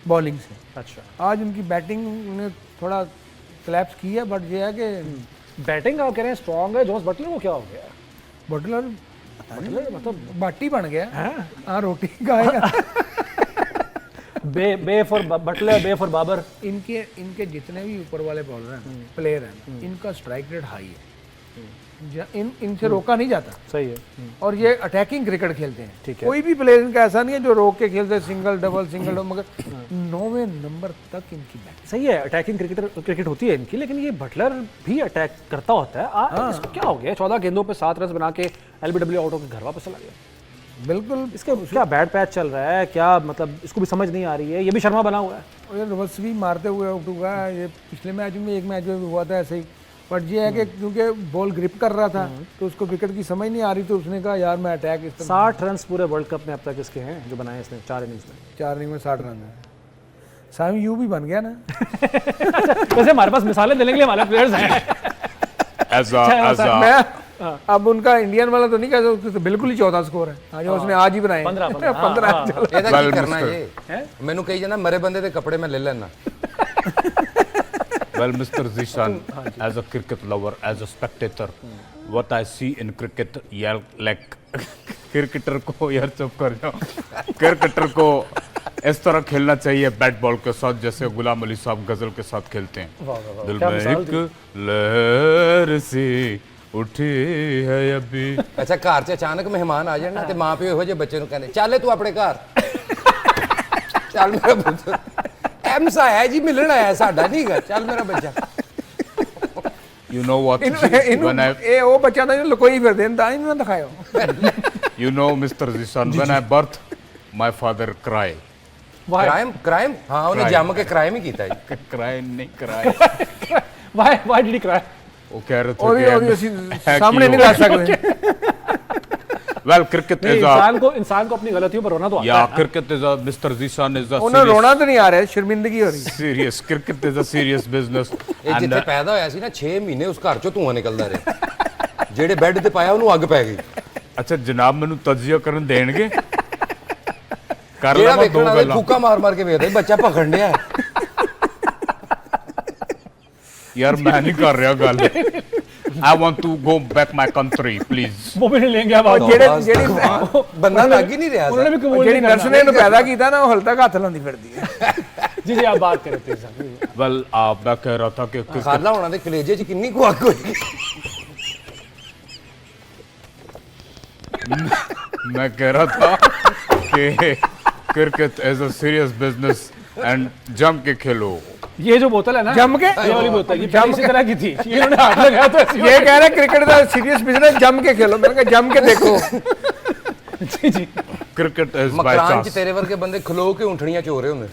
बॉलिंग से। अच्छा, आज उनकी बैटिंग ने थोड़ा क्लैप्स की है, बट ये है कि बैटिंग आप कह रहे हैं स्ट्रांग है, जोस बटलर को क्या हो गया? बटलर मतलब बाटी बन गया। हाँ रोटी खाएगा। B for Buttler, B for Babar. इनके जितने भी ऊपर वाले बॉलर हैं, प्लेयर हैं, इनका स्ट्राइक रेट हाई है, इनसे रोका नहीं जाता। सही है। और ये अटैकिंग क्रिकेट खेलते हैं, ठीक है। कोई भी प्लेयर इनका ऐसा नहीं है जो रोक के खेलते हैं, सिंगल डबल सिंगल, मगर 9वें नंबर तक इनकी बैटिंग सही है। अटैकिंग क्रिकेट होती है इनकी, लेकिन ये बटलर भी अटैक करता होता है। इसको क्या हो गया? 14 गेंदों पे 7 रन बना के एलबीडब्ल्यू आउट होकर घर वापस चला गया। बिल्कुल। इसके क्या बैड पैच चल रहा है क्या? मतलब इसको भी समझ नहीं आ रही है, ये भी शर्मा बना हुआ है। और ये रिवर्स भी मारते हुए आउट हुआ है। ये पिछले मैच में एक मैच में भी हुआ था ऐसे ही, बट ये है कि क्योंकि बॉल ग्रिप कर रहा था तो उसको विकेट की समझ नहीं आ रही, तो उसने कहा यार मैं अटैक। 60 रन पूरे वर्ल्ड कप में अब तक इसके हैं जो बनाए इसने 4 इनिंग्स में। 4 इनिंग में 60 रन है। सामी यू भी बन गया ना। वैसे हमारे पास मिसालें देने के लिए हमारे प्लेयर्स हैं। मैं अब उनका इंडियन वाला तो नहीं कहता, उसको तो बिल्कुल ही 14 स्कोर है आज, उसने आज ही बनाए 15 ਇਹਦਾ ਕੀ ਕਰਨਾ ਇਹ? ਮੈਨੂੰ ਕਹੀ ਜਾਂਦਾ ਮਰੇ ਬੰਦੇ ਦੇ ਕੱਪੜੇ ਮੈਂ ਲੈ ਲੈਣਾ। Well, Mr. Zishan, as a cricket lover, as a spectator, what I see in cricket, यार like क्रिकेटर को यार चुप कर जाओ, क्रिकेटर को इस तरह खेलना चाहिए बैट बॉल के साथ जैसे गुलाम अली साहब गजल के साथ खेलते हैं। दिल में एक लहर सी उठी है अभी। ਅੱਛਾ ਘਰ 'ਚ ਅਚਾਨਕ ਮਹਿਮਾਨ ਆ ਜਾਣ ਨਾ ਤੇ ਮਾਂ ਪਿਓ ਇਹੋ ਜਿਹੇ ਬੱਚੇ ਨੂੰ ਕਹਿੰਦੇ ਚੱਲ ਤੂੰ ਆਪਣੇ ਘਰ ਚੱਲ ਮੇਰਾ ਬੱਚਾ ਐਮਸ ਆਇਆ ਜੀ ਮਿਲਣ ਆਇਆ ਸਾਡਾ ਨਹੀਂ ਗਾ ਚੱਲ ਮੇਰਾ ਬੱਚਾ। You know what? When I ਇਹ ਉਹ ਬੱਚਾ ਤਾਂ ਲੁਕੋਈ ਫਿਰਦੇ ਨੇ ਤਾਂ ਇਹਨੂੰ ਦਿਖਾਇਓ। You know, Mr. Zishan, when I birth, my father cry. Crime ਹਾਂ ਉਹਨੇ ਜੰਮ ਕੇ ਕ੍ਰਾਈਮ ਹੀ ਕੀਤਾ ਜੀ। Cry नहीं cry. Why did he cry? वो कह रहे और थे ਅਸੀਂ ਸਾਹਮਣੇ ਨਹੀਂ ਲਾ ਸਕਦੇ। Well, cricket is a इंसान को अपनी गलतियों पर रोना तो आता yeah. है। Cricket is a Mr. Zishan is a उन्हें serious, रोना तो नहीं आ रहा है, शर्मिंदगी हो रही है। serious. Cricket is a serious business. ਇਹ ਜਿੱਥੇ ਪੈਦਾ ਹੋਇਆ ਸੀ ਨਾ 6 ਮਹੀਨੇ ਉਸ ਘਰ ਚੋਂ ਧੂਆਂ ਨਿਕਲਦਾ ਰਿਹਾ ਜਿਹੜੇ ਬੈੱਡ ਤੇ ਪਾਇਆ ਉਹਨੂੰ ਅੱਗ ਪੈ ਗਈ ਅੱਛਾ ਜਨਾਬ ਮੈਨੂੰ ਤਜਜ਼ੀਆ ਕਰਨ ਦੇਣਗੇ ਕਰ ਜਿਹੜਾ ਲਵਾਂ ਵੇਖਣ ਦੋ ਵਾਲੇ ਗੱਲਾਂ ਫੂਕਾ ਮਾਰ ਮਾਰ ਕੇ ਵੇਖਦੇ ਬੱਚਾ ਭਖਣ ਡਿਆ ਯਾਰ ਮੈਂ ਨਹੀਂ ਕਰ ਰਿਹਾ ਗੱਲ I want to go back my country please वो भी नहीं लेंगे अब आप। ਜਿਹੜੀ ਬੰਦਾ ਲੱਗ ਹੀ ਨਹੀਂ ਰਿਹਾ उन्होंने भी कबूल ਜਿਹੜੀ नहीं ਨਰਸ ਨੇ ਇਹਨੂੰ ਪੈਦਾ ਕੀਤਾ ਨਾ ਉਹ ਹਲ ਤੱਕ ਹੱਥ ਲਾਉਂਦੀ ਫਿਰਦੀ ਹੈ। करना। जी जी आप बात करें प्लीज साहब। well मैं कह रहा था कि ਖਾਲਾ ਹੋਣਾ ਦੇ ਕਲੇਜੇ 'ਚ ਕਿੰਨੀ ਕੁ ਅੱਗ ਹੋਈ मैं कह रहा था कि cricket is a serious business and जम के खेलो ये जो बोतल है ना, जम के ये वाली बोतल ये पहले इसी तरह की थी, ये इन्होंने हाथ लगाया तो ऐसी ये कह रहे क्रिकेट का सीरियस बिजनेस, जम के खेलो। मैंने कहा जम के देखो। जी जी क्रिकेट इज बाय ਮਕਰਾਨ 'ਚ चांस ਤੇਰੇ ਵਰਗੇ ਬੰਦੇ ਖਲੋ ਕੇ ਉਂਠਣੀਆਂ ਚੋ ਰਹੇ ਹੁੰਦੇ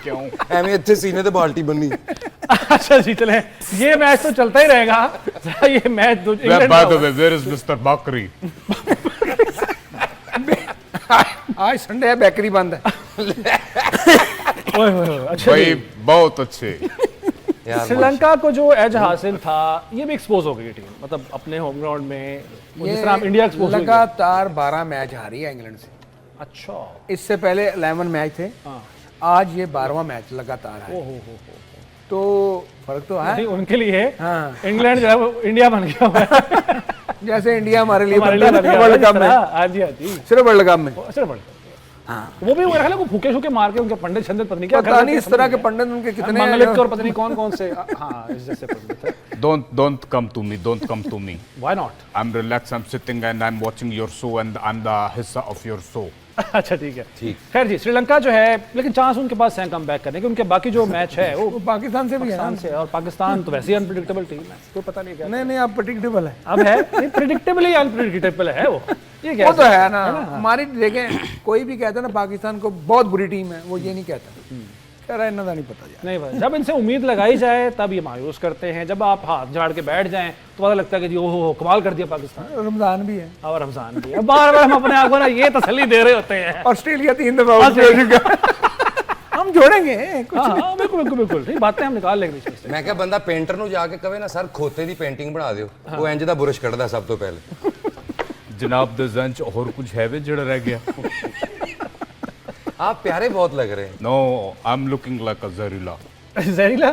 क्यों ਐਵੇਂ ਇੱਥੇ ਸੀਨੇ ਤੇ ਬਾਲਟੀ ਬੰਨੀ अच्छा जी चले, ये मैच तो चलता ही रहेगा। ये मैच दो इंग्लैंड by का the way where is Mr. Bakri आज संडे है, बेकरी बंद है। ओए ओए ओए, अच्छा भाई जी। बहुत अच्छे यार श्रीलंका को जो एज हासिल था ये भी एक्सपोज हो गई टीम, मतलब अपने होम ग्राउंड में जिस तरह हम इंडिया एक्सपोज हुई। लगातार 12 मैच हारी है इंग्लैंड से। अच्छा इससे पहले 11 मैच थे, आज ये 12वां मैच लगातार है। तो फर्क तो है नहीं उनके लिए हाँ। इंग्लैंड जो है वो इंडिया बन गया हुआ है। जैसे इंडिया हमारे लिए हमारे लिए बनता बन है गया वर्ल्ड है, कप में, हाँ जी हाँ जी। सिर्फ वर्ल्ड कप में। अच्छा बढ़ वो भी वो रखा वो फूके शूके मार के उनके पंडित छंदित पत्नी क्या पता नहीं इस तरह के पंडित उनके कितने हैं मंगलिक जो- और पता नहीं कौन कौन से हाँ इस जैसे पंडित है। don't come to me Why not? I'm relaxed I'm sitting and I'm watching your show and I'm the हिस्सा of your show अच्छा ठीक है खैर जी। श्रीलंका जो है लेकिन चांस उनके पास है कम बैक करने के, उनके बाकी जो मैच है वो वो पाकिस्तान से भी है। पाकिस्तान से, और पाकिस्तान तो वैसे ही अनप्रिडिक्टेबल टीम है, कोई पता नहीं क्या नहीं नहीं, अब प्रेडिक्टेबल है। अब है नहीं प्रिडिक्टेबल ही अनप्रिडिक्टेबल है वो, ये क्या वो तो है ना, हमारी देखें कोई भी कहता है ना पाकिस्तान को बहुत बुरी टीम है, वो ये नहीं कहता, कह रहा है इन्हें नहीं पता यार। नहीं भाई, जब इनसे उम्मीद लगाई जाए तब ये मायूस करते हैं, जब आप हाथ झाड़ के बैठ जाएं तो पता लगता है कि जी ओहो कमाल कर दिया पाकिस्तान। रमजान भी है, और रमजान भी है, बार बार हम अपने आप को ना ये तसल्ली दे रहे होते हैं। ऑस्ट्रेलिया 3 दफा आउट हो चुका। हम जोड़ेंगे कुछ हाँ हाँ बिल्कुल बिल्कुल बिल्कुल नहीं, बातें हम निकाल लेंगे बीच में से। ਮੈਂ ਕਿਹਾ ਬੰਦਾ ਪੇਂਟਰ ਨੂੰ ਜਾ ਕੇ ਕਵੇ ਨਾ ਸਰ ਖੋਤੇ ਦੀ ਪੇਂਟਿੰਗ ਬਣਾ ਦਿਓ ਉਹ ਇੰਜ ਦਾ ਬੁਰਸ਼ ਕੱਢਦਾ ਸਭ ਤੋਂ ਪਹਿਲੇ जनाब दे जंच और कुछ है वे जड़ा रह गया आप प्यारे बहुत लग रहे हैं no I'm looking like a zarila जहरीला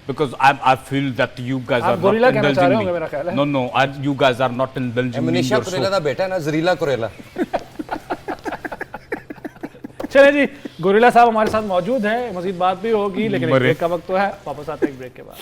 because I feel that you guys आप are गोरिल्ला not कहना चाह रहे indulging होंगे मेरा ख्याल है। me no you guys are not indulging me in Manisha your Kurilla show ਦਾ बेटा है ना जरीला कुरेला चले जी, गोरिल्ला साहब हमारे साथ मौजूद हैं, मजीद बात भी होगी लेकिन एक मरे। ब्रेक का वक्त तो है, वापस आते हैं एक ब्रेक के बाद।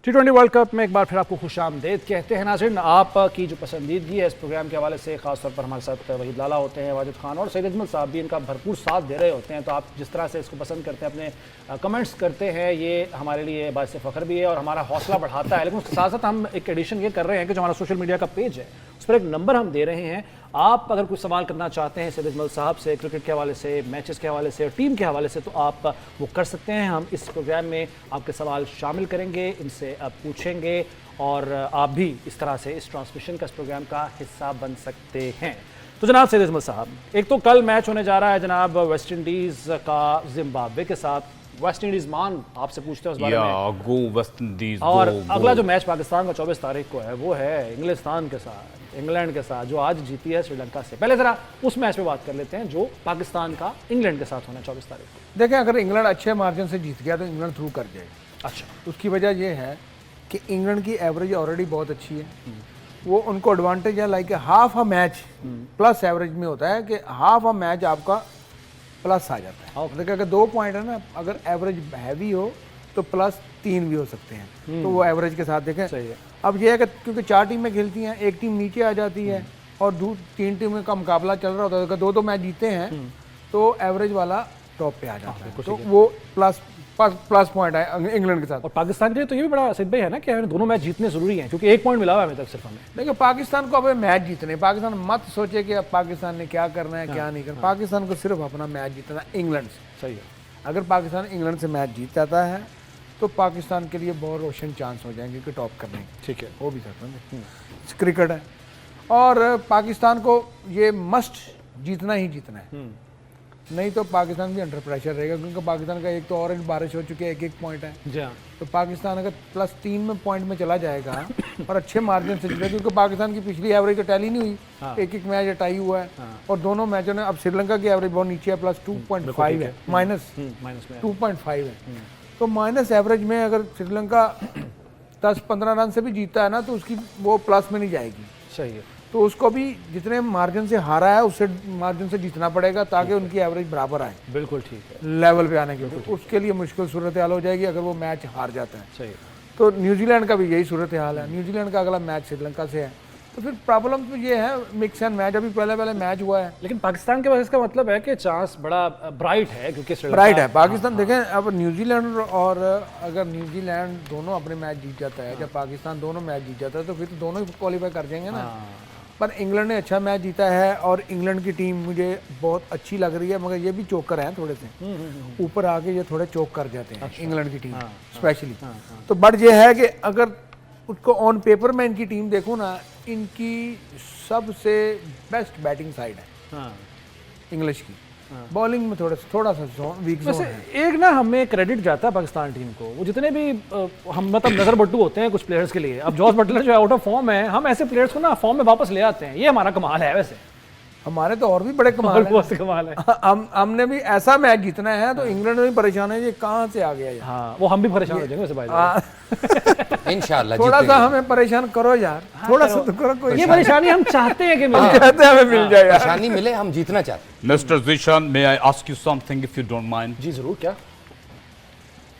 T20 वर्ल्ड कप में एक बार फिर आपको खुशामदीद कहते हैं नाज़रीन। आपकी जो पसंदीदगी है इस प्रोग्राम के हवाले से, खासतौर पर हमारे साथ वहीद लाला होते हैं, वाजिद खान और सईद अजमल साहब भी इनका भरपूर साथ दे रहे होते हैं। तो आप जिस तरह से इसको पसंद करते हैं, अपने कमेंट्स करते हैं, ये हमारे लिए बाइस फ़ख्र भी है और हमारा हौसला बढ़ाता है। लेकिन उसके साथ साथ हम एक एडिशन ये कर रहे हैं कि जो हमारा सोशल मीडिया का पेज है उस पर एक नंबर हम दे रहे हैं। आप अगर कुछ सवाल करना चाहते हैं सईद अजमल साहब से, क्रिकेट के हवाले से, मैचेस के हवाले से, टीम के हवाले से, तो आप वो कर सकते हैं। हम इस प्रोग्राम में आपके सवाल शामिल करेंगे, इनसे आप पूछेंगे और आप भी इस तरह से इस ट्रांसमिशन का, इस प्रोग्राम का हिस्सा बन सकते हैं। तो जनाब सईद अजमल साहब, एक तो कल मैच होने जा रहा है जनाब वेस्ट इंडीज़ का जिम्बाब्वे के साथ। वेस्ट इंडीज़ मान आपसे पूछते हैं उस बारे में, yeah go West Indies और go, अगला go. जो मैच पाकिस्तान का 24 तारीख को है वो है इंग्लिस्तान के साथ, इंग्लैंड के साथ, जो आज जीती है श्रीलंका से। पहले ज़रा उस मैच पे बात कर लेते हैं जो पाकिस्तान का इंग्लैंड के साथ होना है 24 तारीख को। देखें अगर इंग्लैंड अच्छे मार्जिन से जीत गया तो इंग्लैंड थ्रू कर जाएगा। अच्छा, उसकी वजह यह है कि इंग्लैंड की एवरेज ऑलरेडी बहुत अच्छी है, वो उनको एडवांटेज है, like half a match plus average में होता है कि हाफ अ मैच आपका प्लस आ जाता है। देखिए अगर 2 पॉइंट है ना, अगर एवरेज हैवी हो तो प्लस 3 भी हो सकते हैं, तो वो एवरेज के साथ देखें सही है। अब ये है कि क्योंकि 4 टीमें खेलती हैं, एक टीम नीचे आ जाती है और 3 टीमों का मुकाबला चल रहा होता है, अगर 2 मैच जीते हैं तो एवरेज वाला टॉप पे आ जाता है, तो वो प्लस पॉइंट है इंग्लैंड के साथ। और पाकिस्तान के लिए तो ये भी बड़ा सिद्ध भाई है ना कि हमें दोनों मैच जीतने जरूरी हैं, क्योंकि 1 पॉइंट मिला हुआ है अभी तक सिर्फ हमें। देखिए पाकिस्तान को अब मैच जीतने, पाकिस्तान मत सोचे कि अब पाकिस्तान ने क्या करना है क्या नहीं करना, पाकिस्तान को सिर्फ अपना मैच जीतना इंग्लैंड से। सही है। अगर पाकिस्तान इंग्लैंड से मैच जीत जाता है तो पाकिस्तान के लिए बहुत रोशन चांस हो जाएंगे कि टॉप करने के। ठीक है। हो भी सकता है, क्रिकेट है और पाकिस्तान को ये मस्ट जीतना ही जीतना है, नहीं तो पाकिस्तान भी अंडर प्रेशर रहेगा, क्योंकि पाकिस्तान का एक तो ऑरेंज बारिश हो चुकी है, 1-1 पॉइंट है। जी हाँ। तो पाकिस्तान अगर +3 में पॉइंट में चला जाएगा और अच्छे मार्जिन से जीतेगा, क्योंकि पाकिस्तान की पिछली एवरेज तो टैली नहीं हुई, एक मैच टाई हुआ है और दोनों मैचों ने, अब श्रीलंका की एवरेज बहुत नीचे है, +2.5 है, माइनस में 2.5 है। तो माइनस एवरेज में अगर श्रीलंका 10-15 रन से भी जीतता है ना, तो उसकी वो प्लस में नहीं जाएगी। सही है। तो उसको भी जितने मार्जिन से हारा है उससे मार्जिन से जीतना पड़ेगा, ताकि उनकी एवरेज बराबर आए बिल्कुल ठीक है। लेवल पे आने के। तो उसके लिए मुश्किल सूरत हाल हो जाएगी अगर वो मैच हार जाता है। सही है। तो न्यूजीलैंड का भी यही सूरत हाल है। न्यूजीलैंड का अगला मैच श्रीलंका से है, तो फिर प्रॉब्लम तो ये है, मिक्स एंड मैच। अभी पहले मैच हुआ है, लेकिन पाकिस्तान के पास इसका मतलब है कि चांस बड़ा ब्राइट है, क्योंकि ब्राइट है पाकिस्तान। देखें अब न्यूजीलैंड, और अगर न्यूजीलैंड दोनों अपने मैच जीत जाता है, जब पाकिस्तान दोनों मैच जीत जाता है, तो फिर तो दोनों ही क्वालिफाई कर जाएंगे ना। पर इंग्लैंड ने अच्छा मैच जीता है और इंग्लैंड की टीम मुझे बहुत अच्छी लग रही है, मगर ये भी चोकर हैं थोड़े से, ऊपर आके ये थोड़े चोक कर जाते हैं। इंग्लैंड की टीम स्पेशली। तो बट ये है कि अगर उसको ऑन पेपर में इनकी टीम देखूँ ना, इनकी सबसे बेस्ट बैटिंग साइड है इंग्लिश की। बॉलिंग में थोड़ा सा वीक जोन है। एक ना हमें क्रेडिट जाता है पाकिस्तान टीम को, वो जितने भी हम मतलब नजर बट्टू होते हैं कुछ प्लेयर्स के लिए। अब जॉस बटलर जो आउट ऑफ फॉर्म है, हम ऐसे प्लेयर्स को ना फॉर्म में वापस ले आते हैं, ये हमारा कमाल है। वैसे हमारे तो और भी बड़े कमाल है। बहुत कमाल है। हमने भी ऐसा मैच जीतना है, तो इंग्लैंड में भी परेशान है, ये कहाँ से आ गया यार। हाँ, वो हम भी परेशान हो जाएंगे वैसे भाई। इंशाल्लाह थोड़ा सा हमें परेशान करो यार, थोड़ा सा तो करो। कोई ये परेशानी हम चाहते हैं कि मिले। कहते हैं हमें मिल जाए यार। परेशानी मिले, हम जीतना चाहते हैं। Mr. Zishan, may I ask you something if you don't mind? जी जरूर। क्या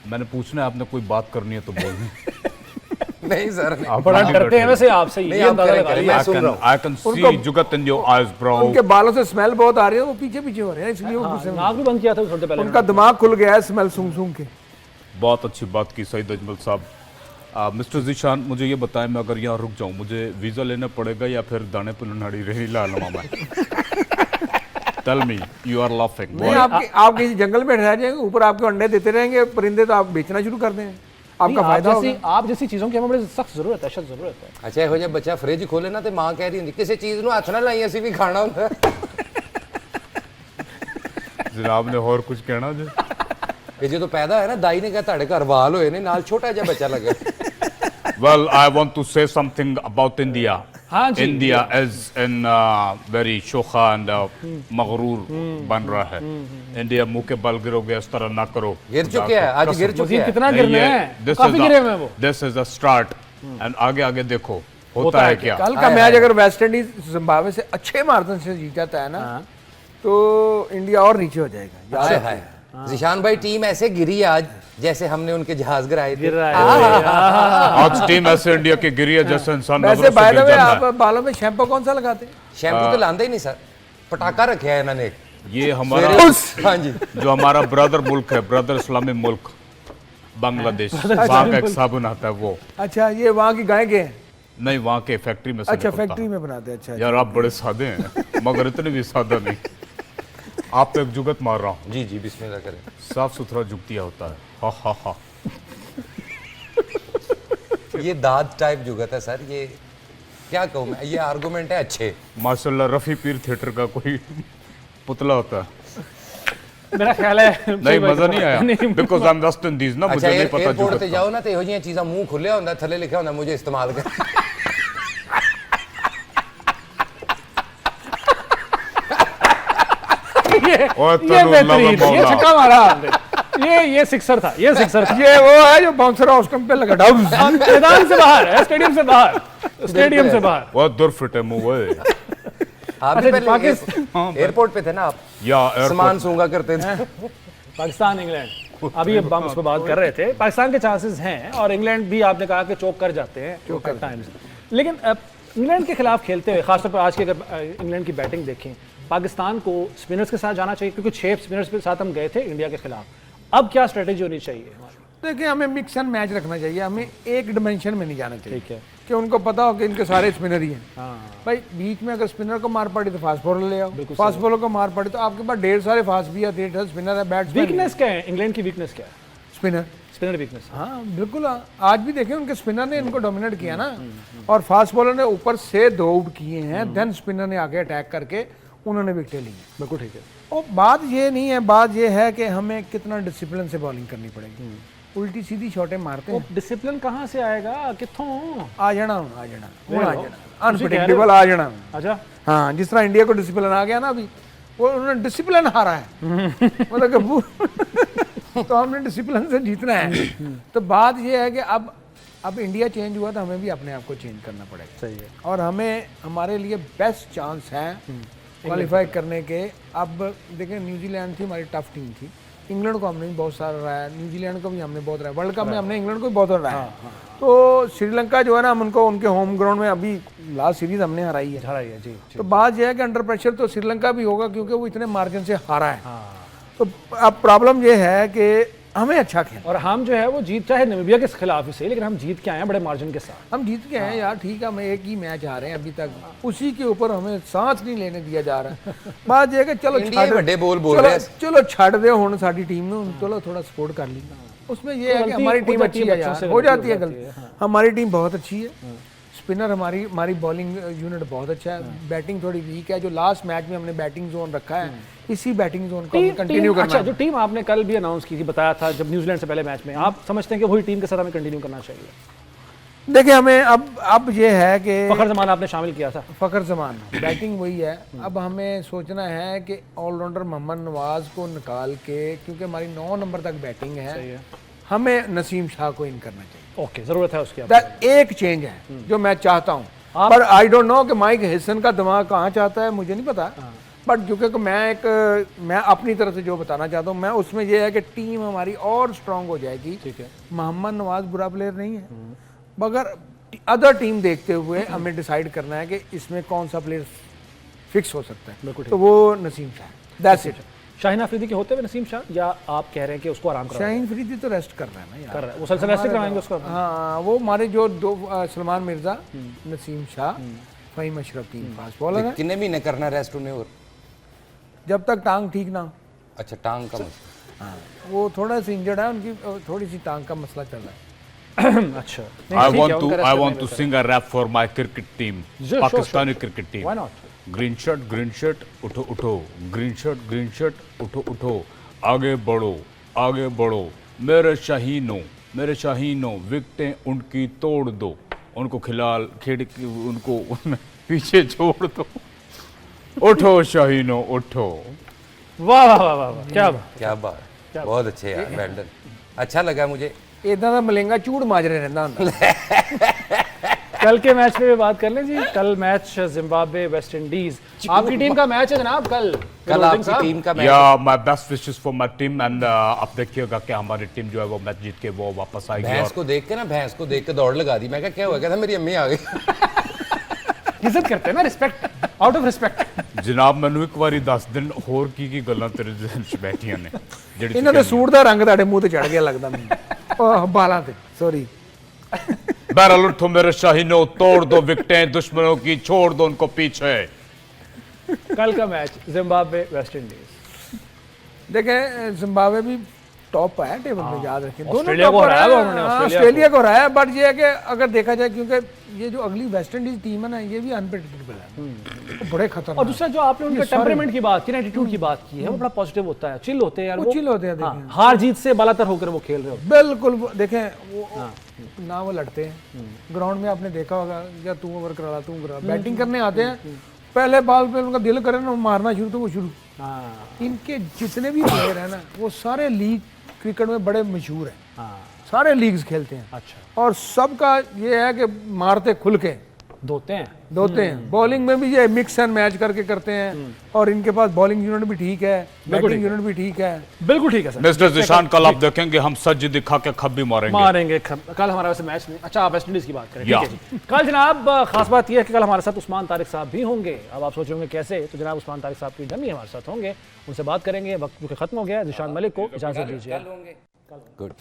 मैंने पूछना है, आपने कोई बात करनी है तो बोलनी। नहीं सर, नहीं। बड़ा डरते हैं वैसे आपसे, ये आप अंदाजा करें, लगा करें। लिया। मैं सुन रहा हूं। I can see जुगत in your eyes, bro. उनके बालों से स्मेल बहुत आ रही है, वो पीछे पीछे हो रहे हैं, इसलिए वो गुस्से में। नाक भी बंद किया था थोड़े पहले। उनका दिमाग खुल गया है स्मेल सूंघ सूंघ के। बहुत अच्छी बात की सईद अजमल साहब। मिस्टर जिशान, मुझे ये बताएं, मैं अगर यहाँ रुक जाऊँ, मुझे वीज़ा लेना पड़ेगा या फिर दाने पुलनाड़ी रही लाल मामा? Tell me, you are laughing. नहीं, आप किसी जंगल में रह जाएंगे, ऊपर आपको अंडे देते रहेंगे परिंदे, तो आप बेचना शुरू कर दें, आपका फायदा होगा। आप जैसी चीजों की हमें बड़ी सख्त जरूरत है, सख्त जरूरत है। अच्छा ਇਹੋ ਜਿਹਾ ਬੱਚਾ ਫ੍ਰਿਜ ਖੋਲੇ ਨਾ ਤੇ ਮਾਂ ਕਹਿ ਰਹੀ ਹੁੰਦੀ ਕਿਸੇ ਚੀਜ਼ ਨੂੰ ਹੱਥ ਨਾ ਲਾਈ, ਅਸੀਂ ਵੀ ਖਾਣਾ ਹੁੰਦਾ। जनाब ने और कुछ कहना जी? ਇਹ ਜਦੋਂ ਪੈਦਾ ਹੋਇਆ ਨਾ, ਦਾਈ ਨੇ ਕਿਹਾ ਤੁਹਾਡੇ ਘਰ ਵਾਲ ਹੋਏ ਨੇ, ਨਾਲ ਛੋਟਾ ਜਿਹਾ ਬੱਚਾ ਲੱਗਾ। Well, I want to say something about India. हाँ जी। India is in very शोखा and मगरूर बन रहा है। इंडिया मुंह के बल गिरोगे, इस तरह ना करो। गिर चुके हैं, आज गिर चुके मजीद हैं। कितना गिरना है, काफी गिरे हुए हैं वो। This is a start and आगे आगे देखो होता है क्या। कल का मैच अगर वेस्ट इंडीज जिम्बाब्वे से अच्छे मार्जिन से जीत जाता है ना, तो इंडिया और नीचे हो जाएगा। हाय हाय, जिशान भाई टीम ऐसे गिरी आज जैसे हमने उनके जहाज गिराए थे। गिर रहा है। आज टीम ऐसे इंडिया की गिरी है जैसे इंसान वैसे नजरों से बाय द गिर वे, जाता है। आप बालों में शैम्पू कौन सा लगाते हैं? शैम्पू तो लांदा ही नहीं सर, पटाखा रखे है इन्होंने। ये हमारा हाँ जी, जो हमारा ब्रदर मुल्क है, ब्रदर इस्लामी मुल्क बांग्लादेश, वहाँ का एक साबुन आता है वो। अच्छा, ये वहाँ की गाय के हैं? नहीं, वहाँ के फैक्ट्री में से अच्छा, निकलता फैक्ट्री है। में बनाते हैं। अच्छा, यार आप बड़े सादे हैं, मगर इतने भी सादा नहीं। आप पे एक जुगत मार रहा हूँ, जी जी, बिस्मिल्लाह करें। साफ सुथरा जुगतिया होता है। हा हा हा। ये दाद टाइप जुगत है सर, ये क्या कहूँ मैं, ये आर्गुमेंट है अच्छे। माशाल्लाह रफी पीर थिएटर का कोई पुतला होता है। मेरा ख्याल है नहीं, मजा नहीं आया because I M West Indies ना, अच्छा, मुझे नहीं पता एयरपोर्ट जुगत ते का। जाओ ना, तो ਇਹੋ ਜਿਹੀਆਂ ਚੀਜ਼ਾਂ ਮੂੰਹ ਖੁੱਲਿਆ ਹੁੰਦਾ, ਥੱਲੇ ਲਿਖਿਆ ਹੁੰਦਾ मुझे इस्तेमाल कर। ये बेहतरीन, ये छक्का मारा आपने। ये सिक्सर था, ये सिक्सर था। ये वो है जो बाउंसर हाउस पे लगा डाउन। मैदान से बाहर है, स्टेडियम से बाहर, स्टेडियम से बाहर। बहुत दूर फिटे मुंह है। आप भी पहले एयरपोर्ट पे थे ना, आप या सामान सूंघा करते थे। पाकिस्तान इंग्लैंड, अभी अब हम उस पर बात कर रहे थे। पाकिस्तान के चांसेस हैं और इंग्लैंड भी आपने कहा कि चौक कर जाते हैं चौक टाइम्स। लेकिन इंग्लैंड के खिलाफ खेलते हुए, खासतौर पर आज के अगर इंग्लैंड की बैटिंग देखें, पाकिस्तान को स्पिनर्स के साथ जाना चाहिए, क्योंकि 6 स्पिनर्स के साथ हम गए थे इंडिया के खिलाफ। अब क्या स्ट्रेटेजी होनी चाहिए हमारी? देखिए, हमें मिक्स एंड मैच रखना चाहिए, हमें एक डिमेंशन में नहीं जाना चाहिए। ठीक है। कि उनको पता हो कि इनके सारे स्पिनर ही हैं। हाँ। भाई बीच में अगर स्पिनर को मार पड़ी तो फास्ट बॉलर ले आओ, फास्ट बॉलर को मार पड़ी तो आपके पास ढेर सारे फास्ट भी है, ढेर सारे स्पिनर है, बैट्समैन। वीकनेस क्या है इंग्लैंड की? वीकनेस क्या है? Spinner spinner weakness. हाँ बिल्कुल, आज भी देखें उनके स्पिनर ने इनको डोमिनेट किया ना, और फास्ट बॉलर ने ऊपर से 2 आउट किए हैं, देन स्पिनर ने आगे अटैक करके उन्होंने विकेटें ली हैं। बिल्कुल ठीक है। और बात ये नहीं है, बात ये है कि हमें कितना डिसिप्लिन से बॉलिंग करनी पड़ेगी। उल्टी सीधी शॉटें मारते हैं, डिसिप्लिन कहाँ से आएगा, कित्थों आ जाना अनप्रेडिक्टेबल आ जाना। अच्छा, हाँ, जिस तरह इंडिया को डिसिप्लिन आ गया ना अभी, वो उन्होंने डिसिप्लिन हारा है मतलब कि तो हमने डिसिप्लिन से जीतना है। तो बात ये है कि अब इंडिया चेंज हुआ तो हमें भी अपने आप को चेंज करना पड़ेगा। सही है। और हमें हमारे लिए बेस्ट चांस है क्वालिफाई करने के। अब देखें, न्यूजीलैंड थी हमारी टफ टीम थी, इंग्लैंड को हमने भी बहुत सारा रहा है, न्यूजीलैंड को भी हमने बहुत रहा है, वर्ल्ड कप में हमने इंग्लैंड को भी बहुत रहा है। तो श्रीलंका जो है ना, हम उनको उनके होम ग्राउंड में अभी लास्ट सीरीज हमने हराई है। जी। तो बात यह है कि अंडर प्रेशर तो श्रीलंका भी होगा, क्योंकि वो इतने मार्जिन से हारा है। तो अब प्रॉब्लम ये है कि हमें अच्छा खेलना, और हम जो है वो जीत चाहे नामीबिया के खिलाफ ही सही, लेकिन हम जीत के आए हैं बड़े मार्जिन के साथ। हम जीत के आए यार, ठीक है, हम एक ही मैच हारे हैं अभी तक, उसी के ऊपर हमें सांस नहीं लेने दिया जा रहा है। बात यह है कि चलो ਵੱਡੇ ਬੋਲ ਬੋਲ ਰਹੇ चलो छड़ दे हुण साडी टीम ਨੂੰ, चलो थोड़ा सपोर्ट कर ली। उसमें ये है कि हमारी टीम अच्छी है यार, हो जाती है गलती, हमारी टीम बहुत अच्छी है। स्पिनर हमारी बॉलिंग यूनिट बहुत अच्छा है, बैटिंग थोड़ी वीक है। जो लास्ट मैच में हमने बैटिंग जोन रखा है, इसी बैटिंग जोन को कंटिन्यू करना। अच्छा, जो टीम आपने कल भी अनाउंस की थी, बताया था जब न्यूजीलैंड से पहले मैच में, आप समझते हैं कि वही टीम के साथ हमें कंटिन्यू करना चाहिए? देखिए, हमें अब ये है कि फखर जमान आपने शामिल किया था, फखर जमान बैटिंग वही है। अब हमें सोचना है कि ऑलराउंडर मोहम्मद नवाज को निकाल के, क्योंकि हमारी 9 नंबर तक बैटिंग है, हमें नसीम शाह को इन करना चाहिए। ओके, जरूरत है उसकी। एक चेंज है जो मैं चाहता हूँ, पर आई डोंट नो कि माइक हिसन का दिमाग कहाँ चाहता है, मुझे नहीं पता। बट क्योंकि मैं अपनी तरफ से जो बताना चाहता हूँ, मैं उसमें यह है कि टीम हमारी और स्ट्रांग हो जाएगी। ठीक है, मोहम्मद नवाज बुरा प्लेयर नहीं है, मगर अदर टीम देखते हुए हमें डिसाइड करना है कि इसमें कौन सा प्लेयर फिक्स हो सकता है, तो वो नसीम शाह, दैट्स इट। शाहीन अफरीदी के होते हुए नसीम शाह, या आप कह रहे हैं कि उसको आराम करा? शाहीन अफरीदी तो रेस्ट कर रहा है ना यार, कर रहा है वो, सलसल रेस्ट करवाएंगे उसको। हाँ, वो हमारे जो 2 सलमान मिर्जा, नसीम शाह, फ़हीम अशरफ, 3 फास्ट बॉलर है। कितने महीने करना रेस्ट उन्हें? और जब तक टांग ठीक ना हो। अच्छा, टांग का मसला। हाँ, वो थोड़ा सा इंजर्ड है, उनकी थोड़ी सी टांग का मसला चल रहा है। अच्छा, I want to sing a rap for my cricket team, Pakistani cricket team. Why not? Green shirt, उठो उठो, ग्रीन शर्ट, उठो, आगे बढ़ो, मेरे शाहीनों, विकटें उनकी तोड़ दो, उनको उनको पीछे छोड़ दो, उठो शाहीनों, उठो। वाह वाह वाह वाह, क्या बात, बहुत अच्छे यार, वेल डन, अच्छा लगा मुझे। इदा का मलेंगा चूड़ माजरे रहता होंदा। कल के मैच पे भी बात कर लें जी। कल मैच जिम्बाब्वे वेस्ट इंडीज, आपकी टीम का मैच है जनाब कल आपकी टीम का मैच। या my best wishes for my team, and आप देखिएगा कि हमारी टीम जो है वो मैच जीत के वो वापस आएगी। भैंस को देख के दौड़ लगा दी। मैं क्या हुआ, कहता मेरी अम्मी आ गई। इज्जत करते हैं ना, रिस्पेक्ट, आउट ऑफ रिस्पेक्ट। जनाब मैनू एक बारी 10 दिन होर की गल्लां तेरे ज़हन च बैठियां ने, ਜਿਹੜੀ ਇਹਨਾਂ ਦੇ ਸੂਟ ਦਾ ਰੰਗ ਤੁਹਾਡੇ ਮੂੰਹ ਤੇ ਚੜ ਗਿਆ ਲੱਗਦਾ ਮੈਨੂੰ, ਉਹ ਬਾਲਾਂ ਤੇ, सॉरी। बहरहाल उठो मेरे शाहीनों, तोड़ दो विकटें दुश्मनों की, छोड़ दो उनको पीछे। कल का मैच जिम्बाब्वे वेस्ट इंडीज, देखें जिम्बाब्वे भी टॉप है टेबल में, याद रखें, ऑस्ट्रेलिया को हराया उन्होंने, ऑस्ट्रेलिया को हराया। बट ये है कि अगर देखा जाए, क्योंकि ये जो अगली वेस्ट इंडीज टीम है ना, ये भी अनप्रेडिक्टेबल है, बड़े खतरनाक। और दूसरा जो आपने उनके टेम्परामेंट की बात की, एटीट्यूड की बात की है, वो बड़ा पॉजिटिव होता है, चिल होते हैं यार, वो चिल होते हैं। देखें, हार जीत से बालातर होकर वो खेल रहे हो, बिल्कुल। देखें वो ना वो लड़ते हैं ग्राउंड में, आपने देखा होगा, या तू ओवर करा, तू करा, बैटिंग करने आते हैं, पहले बॉल पे उनका दिल करे ना मारना शुरू, तो वो शुरू। इनके जितने भी प्लेयर हैं ना, वो सारे लीग क्रिकेट में बड़े मशहूर हैं, सारे लीग्स खेलते हैं। अच्छा, और सबका ये है कि मारते खुल के धोते हैं। बॉलिंग में भी ये मिक्स एंड मैच करके करते हैं, और इनके पास बॉलिंग यूनिट भी ठीक है, बैटिंग यूनिट भी ठीक है, बिल्कुल ठीक है सर। मिस्टर जिशान, कल आप देखेंगे हम सज्ज दिखा के खब्बी मारेंगे। कल हमारा वैसे मैच नहीं, अच्छा आप वेस्ट इंडीज की बात करें, ठीक है जी। कल जनाब खास बात यह है कि कल हमारे साथ उस्मान तारिक साहब भी होंगे। अब आप सोच रहे होंगे कैसे, तो जनाब उस्मान तारिक साहब की डमी हमारे साथ होंगे, उनसे बात करेंगे। वक्त जो खत्म हो गया, जिशान मलिक को इजाजत दीजिए। गुड।